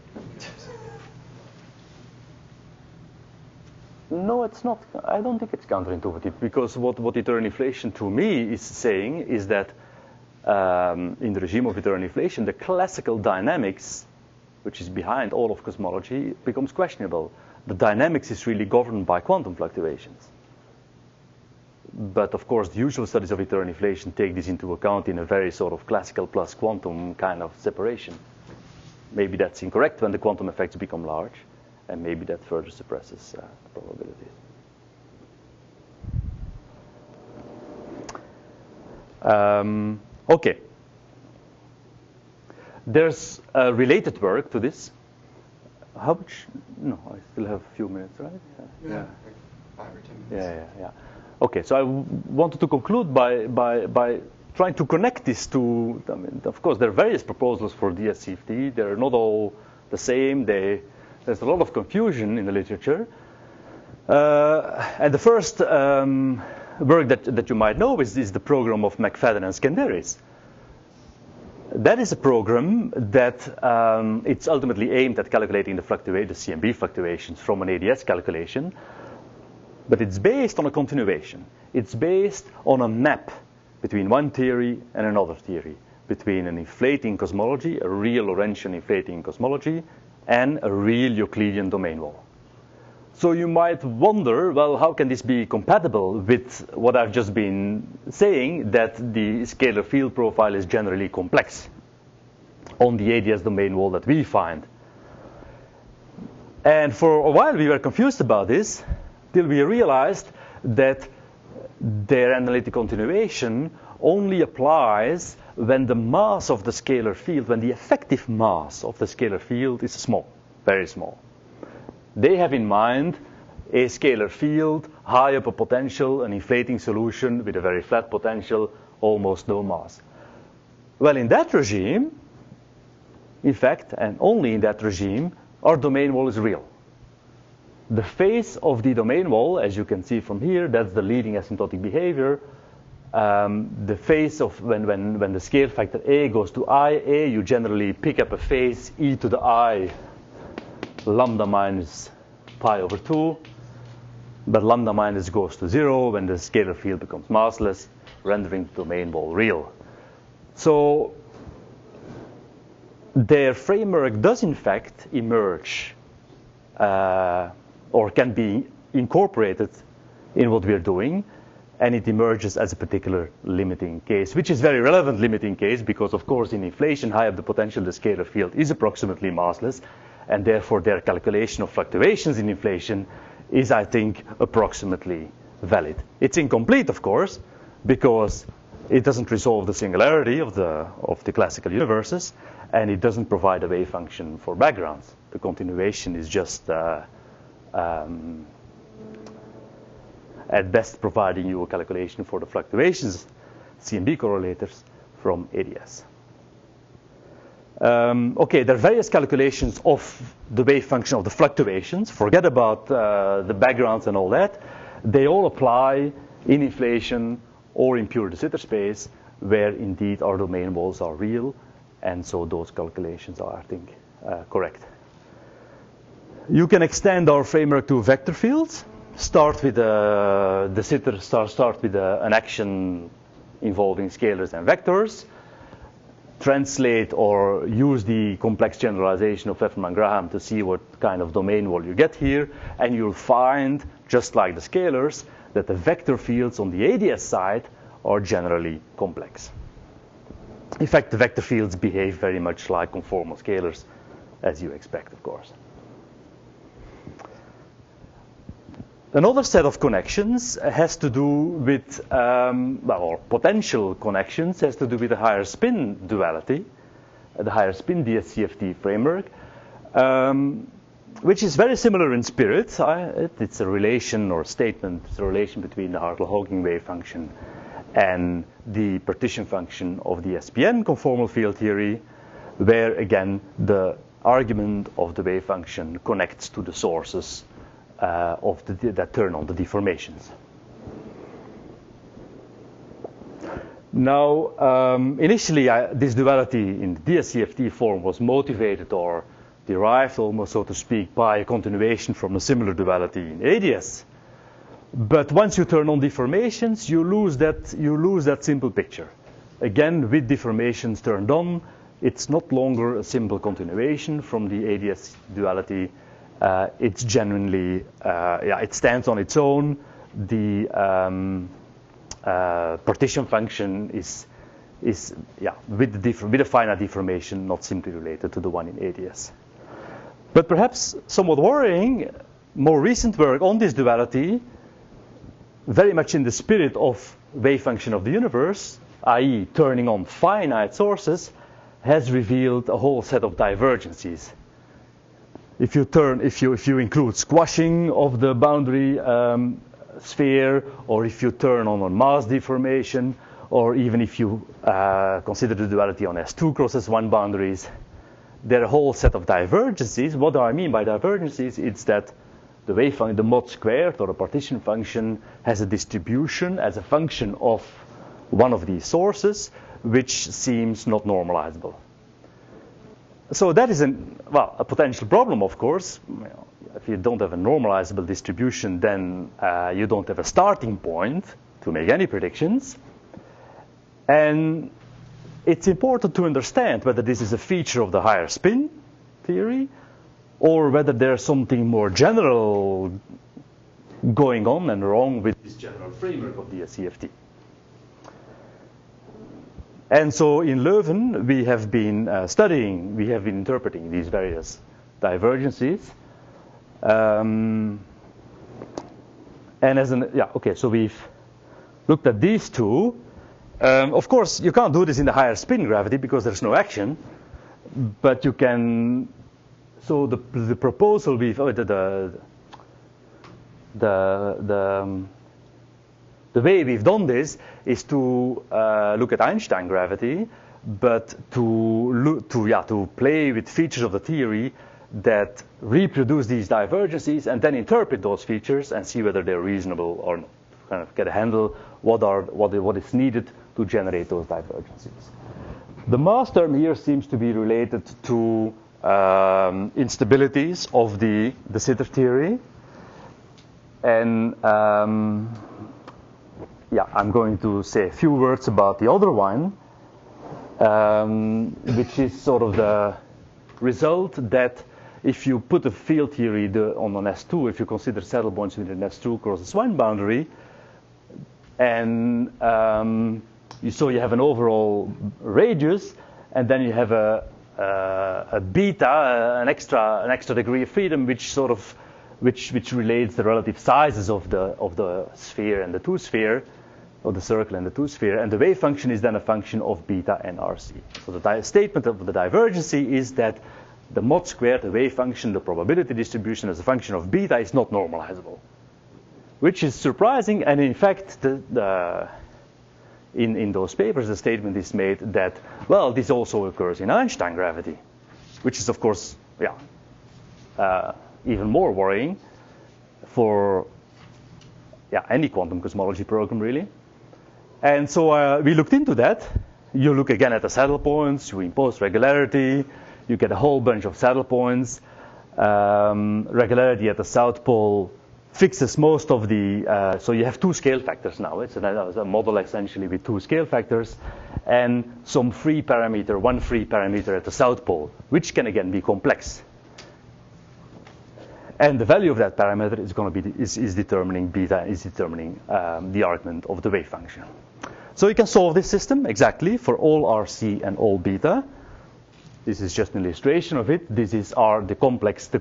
No, it's not. I don't think it's counterintuitive, because what eternal inflation to me is saying is that in the regime of eternal inflation, the classical dynamics, which is behind all of cosmology, becomes questionable. The dynamics is really governed by quantum fluctuations. But of course, the usual studies of eternal inflation take this into account in a very sort of classical plus quantum kind of separation. Maybe that's incorrect when the quantum effects become large, and maybe that further suppresses the probabilities. Okay. There's related work to this. How much? No, I still have a few minutes, right? Yeah. Like 5 or 10 minutes. Yeah. Okay, so I wanted to conclude by trying to connect this to, I mean, of course, there are various proposals for DSCFT. They're not all the same. There's a lot of confusion in the literature. And the first work that you might know is the program of McFadden and Skenderis. That is a program that it's ultimately aimed at calculating the CMB fluctuations from an ADS calculation. But it's based on a continuation. It's based on a map between one theory and another theory, between an inflating cosmology, a real Lorentzian inflating cosmology, and a real Euclidean domain wall. So you might wonder, well, how can this be compatible with what I've just been saying, that the scalar field profile is generally complex on the ADS domain wall that we find? And for a while we were confused about this, till we realized that their analytic continuation only applies when the mass of the scalar field, when the effective mass of the scalar field is small, very small. They have in mind a scalar field, high up a potential, an inflating solution with a very flat potential, almost no mass. Well, in that regime, in fact, and only in that regime, our domain wall is real. The face of the domain wall, as you can see from here, that's the leading asymptotic behavior. The face of when the scale factor A goes to IA, you generally pick up a face e to the I lambda minus pi over 2. But lambda minus goes to 0 when the scalar field becomes massless, rendering the domain wall real. So their framework does in fact emerge or can be incorporated in what we're doing, and it emerges as a particular limiting case, which is very relevant limiting case, because of course in inflation, high up the potential, the scalar field is approximately massless, and therefore their calculation of fluctuations in inflation is, I think, approximately valid. It's incomplete, of course, because it doesn't resolve the singularity of the classical universes, and it doesn't provide a wave function for backgrounds. The continuation is just at best providing you a calculation for the fluctuations, CMB correlators from ADS. Okay, there are various calculations of the wave function of the fluctuations. Forget about the backgrounds and all that. They all apply in inflation or in pure de Sitter space, where indeed our domain walls are real, and so those calculations are, I think, correct. You can extend our framework to vector fields. Start with de Sitter, start with an action involving scalars and vectors. Translate or use the complex generalization of Efferman-Graham to see what kind of domain wall you get here, and you'll find, just like the scalars, that the vector fields on the ADS side are generally complex. In fact, the vector fields behave very much like conformal scalars, as you expect, of course. Another set of connections has to do with, or potential connections, has to do with the higher spin duality, the higher spin DSCFT framework, which is very similar in spirit. It's a relation or statement, it's a relation between the Hartle-Hawking wave function and the partition function of the SPN conformal field theory, where again the argument of the wave function connects to the sources that turn on the deformations. Now, initially, this duality in the DSCFT form was motivated or derived, almost so to speak, by a continuation from a similar duality in ADS. But once you turn on deformations, you lose that simple picture. Again, with deformations turned on, it's not longer a simple continuation from the ADS duality. It's genuinely, it stands on its own. The partition function is with a finite deformation, not simply related to the one in ADS. But perhaps somewhat worrying, more recent work on this duality, very much in the spirit of wave function of the universe, i.e. turning on finite sources, has revealed a whole set of divergences. If you include squashing of the boundary sphere, or if you turn on a mass deformation, or even if you consider the duality on S2 cross S1 boundaries, there are a whole set of divergences. What do I mean by divergences? It's that the wave function, the mod squared or a partition function, has a distribution as a function of one of these sources, which seems not normalizable. So that is a potential problem, of course. If you don't have a normalizable distribution, then you don't have a starting point to make any predictions. And it's important to understand whether this is a feature of the higher spin theory, or whether there's something more general going on and wrong with this general framework of the CFT. And so in Leuven, we have been interpreting these various divergences. And so we've looked at these two. Of course, you can't do this in the higher spin gravity because there's no action. But you can. So the proposal the way we've done this is to look at Einstein gravity, but to play with features of the theory that reproduce these divergences and then interpret those features and see whether they're reasonable or not. Kind of get a handle what is needed to generate those divergences. The mass term here seems to be related to instabilities of the sitter theory, and I'm going to say a few words about the other one, which is sort of the result that if you put a field theory on an S2, if you consider saddle points within an S2 cross S1 boundary, and so you have an overall radius, and then you have a beta, an extra degree of freedom, which relates the relative sizes of the sphere and the two sphere, or the circle and the two sphere, and the wave function is then a function of beta and RC. So the statement of the divergency is that the mod squared, the wave function, the probability distribution as a function of beta is not normalizable, which is surprising. And in fact, in those papers, the statement is made that, well, this also occurs in Einstein gravity, which is, of course, even more worrying for any quantum cosmology program, really. And so we looked into that. You look again at the saddle points, you impose regularity, you get a whole bunch of saddle points. Regularity at the south pole fixes most of the, so you have two scale factors now. It's a model essentially with two scale factors and one free parameter at the south pole, which can again be complex. And the value of that parameter is going to be is determining beta, is determining the argument of the wave function. So you can solve this system exactly for all RC and all beta. This is just an illustration of it. This is the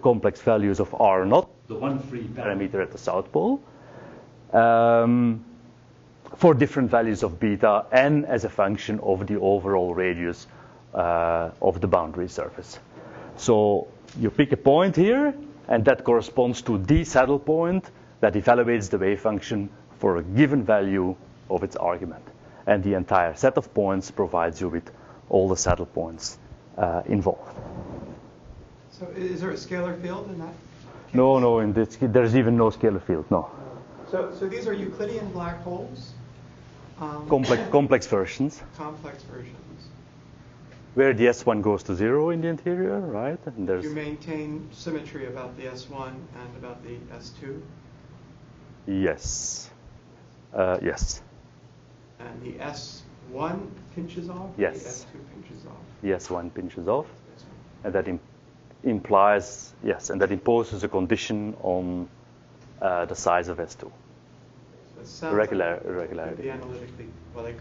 complex values of R naught, the one free parameter at the south pole, for different values of beta and as a function of the overall radius of the boundary surface. So you pick a point here, and that corresponds to the saddle point that evaluates the wave function for a given value of its argument. And the entire set of points provides you with all the saddle points involved. So is there a scalar field in that case? No, in this there's even no scalar field, no. So these are Euclidean black holes? Complex versions. Complex versions. Where the S1 goes to 0 in the interior, right? And there's You maintain symmetry about the S1 and about the S2? Yes. Yes. And the S1 pinches off? Yes. The S2 pinches off? The S1 pinches off. And that implies, yes, and that imposes a condition on the size of S2. So it sounds Irregularity. like the analytically, well, they're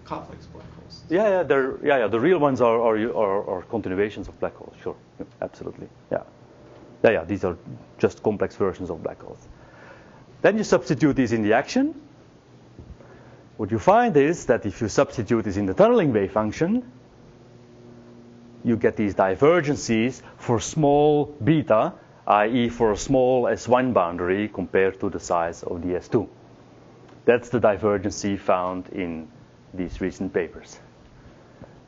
complex black holes. Yeah. The real ones are continuations of black holes. Sure, yeah, absolutely. Yeah. These are just complex versions of black holes. Then you substitute these in the action. What you find is that if you substitute this in the tunneling wave function, you get these divergences for small beta, i.e. for a small S1 boundary compared to the size of the S2. That's the divergency found in these recent papers.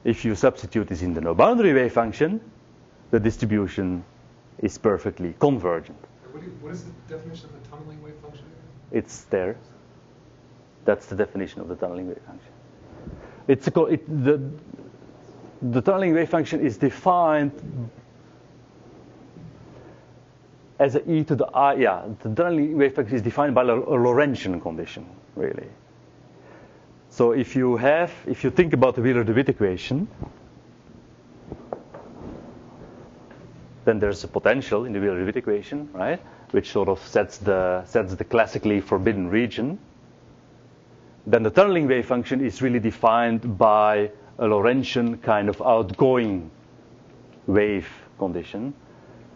If you substitute this in the no boundary wave function, the distribution is perfectly convergent. What is the definition of the tunneling wave function? It's there. That's the definition of the tunneling wave function. The tunneling wave function is defined as a e to the I. Yeah, the tunneling wave function is defined by a Lorentzian condition, really. So if you think about the Wheeler-DeWitt equation, then there's a potential in the Wheeler-DeWitt equation, right, which sort of sets the classically forbidden region. Then the tunneling wave function is really defined by a Lorentzian kind of outgoing wave condition.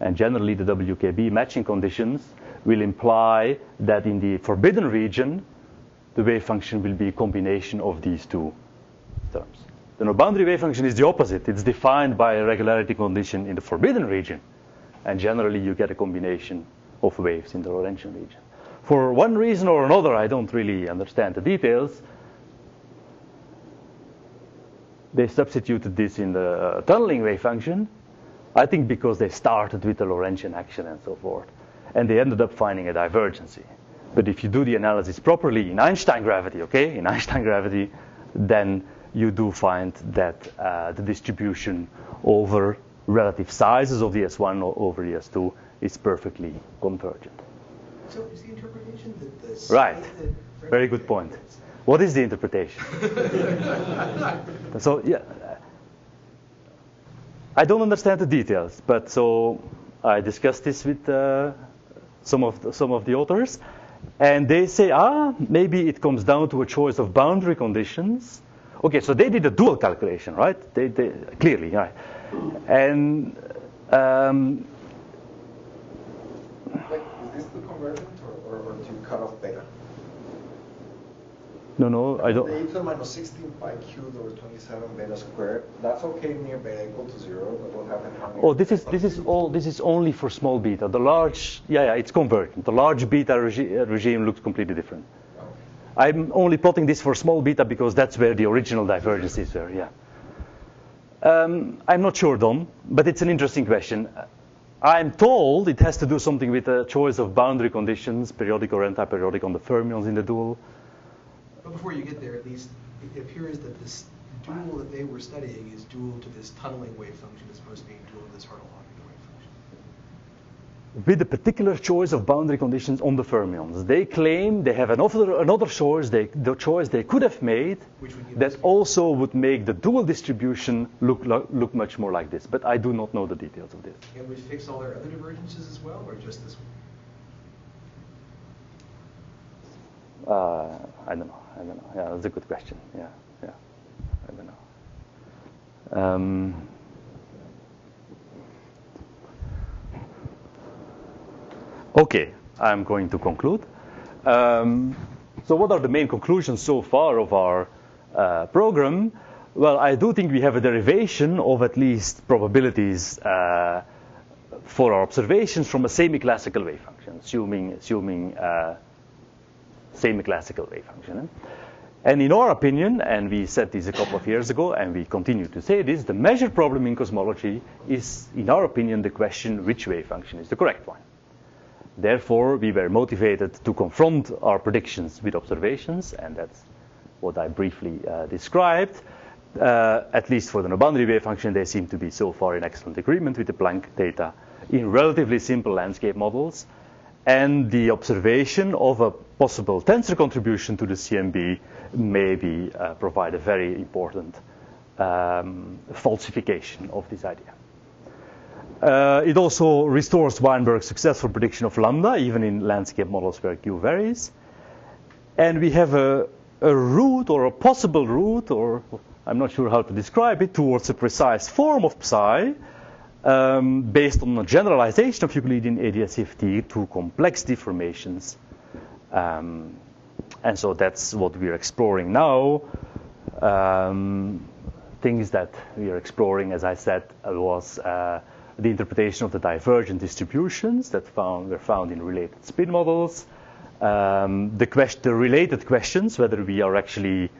And generally the WKB matching conditions will imply that in the forbidden region, the wave function will be a combination of these two terms. The no-boundary wave function is the opposite. It's defined by a regularity condition in the forbidden region. And generally you get a combination of waves in the Lorentzian region. For one reason or another, I don't really understand the details, they substituted this in the tunneling wave function, I think because they started with the Lorentzian action and so forth. And they ended up finding a divergency. But if you do the analysis properly in Einstein gravity, okay, in Einstein gravity, then you do find that the distribution over relative sizes of the S1 or over the S2 is perfectly convergent. So is the interpretation that this... Right. Very good point. What is the interpretation? So, yeah, I don't understand the details, but so I discussed this with some of the authors, and they say, maybe it comes down to a choice of boundary conditions. Okay, so they did a dual calculation, right? They clearly, right? And Like, is this the convergent or do you cut off beta? no, I don't. The e to the minus 16 pi cubed over 27 beta squared. That's okay near beta equal to 0, but what happens? Oh, this is only for small beta. The large, it's convergent. The large beta regime looks completely different. Okay. I'm only plotting this for small beta because that's where the original divergences were. Yeah. I'm not sure, Don, but it's an interesting question. I'm told it has to do something with a choice of boundary conditions, periodic or anti-periodic on the fermions in the dual. But before you get there, at least, it appears that this dual that they were studying is dual to this tunneling wave function as opposed to being dual to this Hertog wave function. with a particular choice of boundary conditions on the fermions. They claim they have another choice, the choice they could have made that also would make the dual distribution look much more like this. But I do not know the details of this. Can we fix all their other divergences as well, or just this one? I don't know. Yeah, that's a good question. Yeah. I don't know. Okay, I'm going to conclude. So what are the main conclusions so far of our program? Well, I do think we have a derivation of at least probabilities for our observations from a semi-classical wave function, assuming semi-classical wave function. And in our opinion, and we said this a couple of years ago, and we continue to say this, the measure problem in cosmology is, in our opinion, the question which wave function is the correct one. Therefore, we were motivated to confront our predictions with observations, and that's what I briefly described. At least for the no-boundary wave function, they seem to be so far in excellent agreement with the Planck data in relatively simple landscape models. And the observation of a possible tensor contribution to the CMB maybe provide a very important falsification of this idea. It also restores Weinberg's successful prediction of lambda, even in landscape models where Q varies. And we have a route, or a possible route, or I'm not sure how to describe it, towards a precise form of psi, based on a generalization of Euclidean ADS-CFT to complex deformations. And so that's what we're exploring now. Things that we are exploring, as I said, was the interpretation of the divergent distributions that were found in related spin models. The related questions, whether we are actually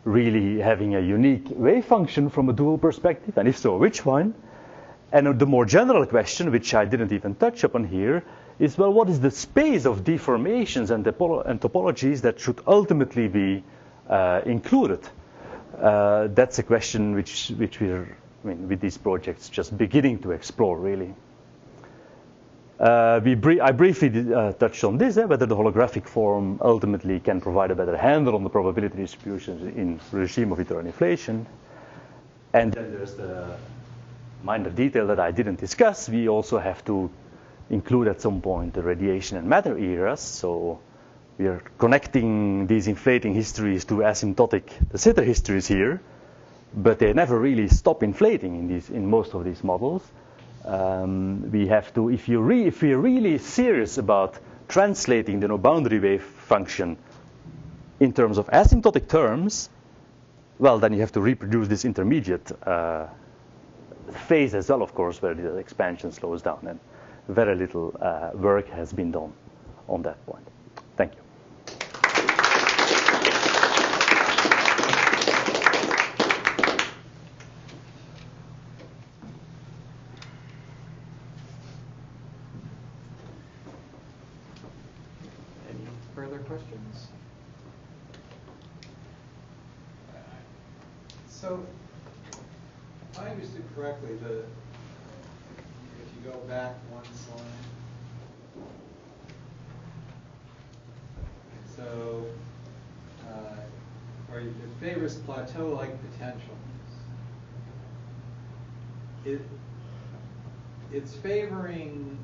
really having a unique wave function from a dual perspective, and if so, which one? And the more general question, which I didn't even touch upon here, is, well, what is the space of deformations and topologies that should ultimately be included? That's a question which we're, with these projects, just beginning to explore, really. I briefly touched on this, whether the holographic form ultimately can provide a better handle on the probability distributions in regime of eternal inflation. And then there's the minor detail that I didn't discuss. We also have to include at some point the radiation and matter eras. So we are connecting these inflating histories to asymptotic de Sitter histories here, but they never really stop inflating in most of these models. We have to, if we're really serious about translating the no-boundary wave function in terms of asymptotic terms, well, then you have to reproduce this intermediate phase as well, of course, where the expansion slows down, and very little work has been done on that point. Thank you. Any further questions? So, if I understood correctly, if you go back one slide, so where it favors plateau-like potentials, it's favoring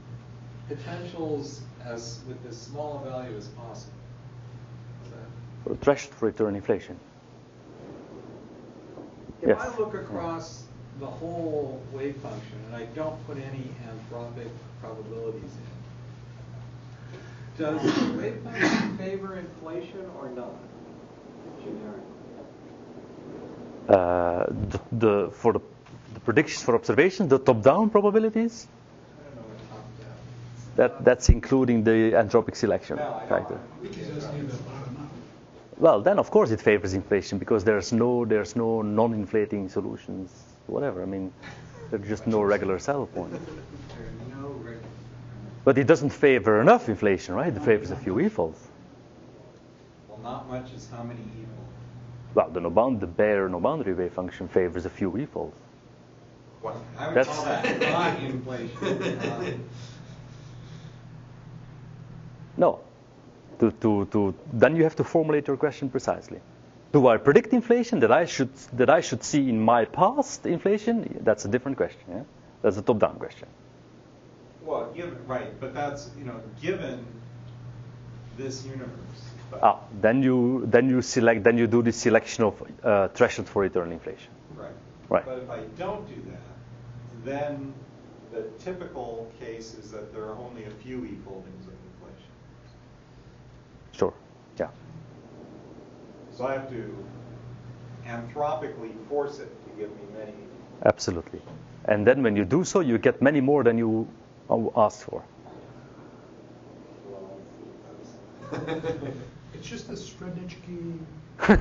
potentials as with as small a value as possible. For a threshold for eternal inflation. If Yes. I look across the whole wave function and I don't put any anthropic probabilities in, does the wave function favor inflation or not? Generically. For the predictions for observations, the top-down probabilities, I don't know what top-down. that's including the anthropic selection factor. We just need the bottom up. Well, then of course it favors inflation because there's no non-inflating solutions, whatever. I mean, there's just no regular saddle point. There's no regular. But it doesn't favor enough inflation, right? It favors a few e-folds. Well, not much is how many evil. Well, the bare no-boundary wave function favors a few e-folds. I would That's- call that not inflation. No. Then you have to formulate your question precisely. Do I predict inflation that I should see in my past inflation? That's a different question. Yeah? That's a top-down question. Well, right, but that's given this universe. Then you do the selection of threshold for eternal inflation. Right. Right. But if I don't do that, then the typical case is that there are only a few e-foldings of inflation. Sure. Yeah. So I have to anthropically force it to give me many. Absolutely. And then when you do so, you get many more than you asked for. It's just a Strednitzky. There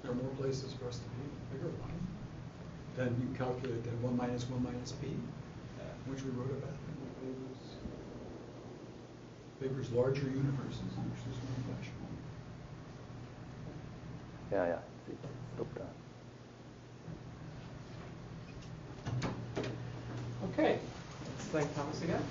are more places for us to be, bigger one. Then you calculate that 1 minus 1 minus p, which we wrote about. Favors larger universes in which there's no inflation. Yeah. Top down. Okay. Let's thank Thomas again.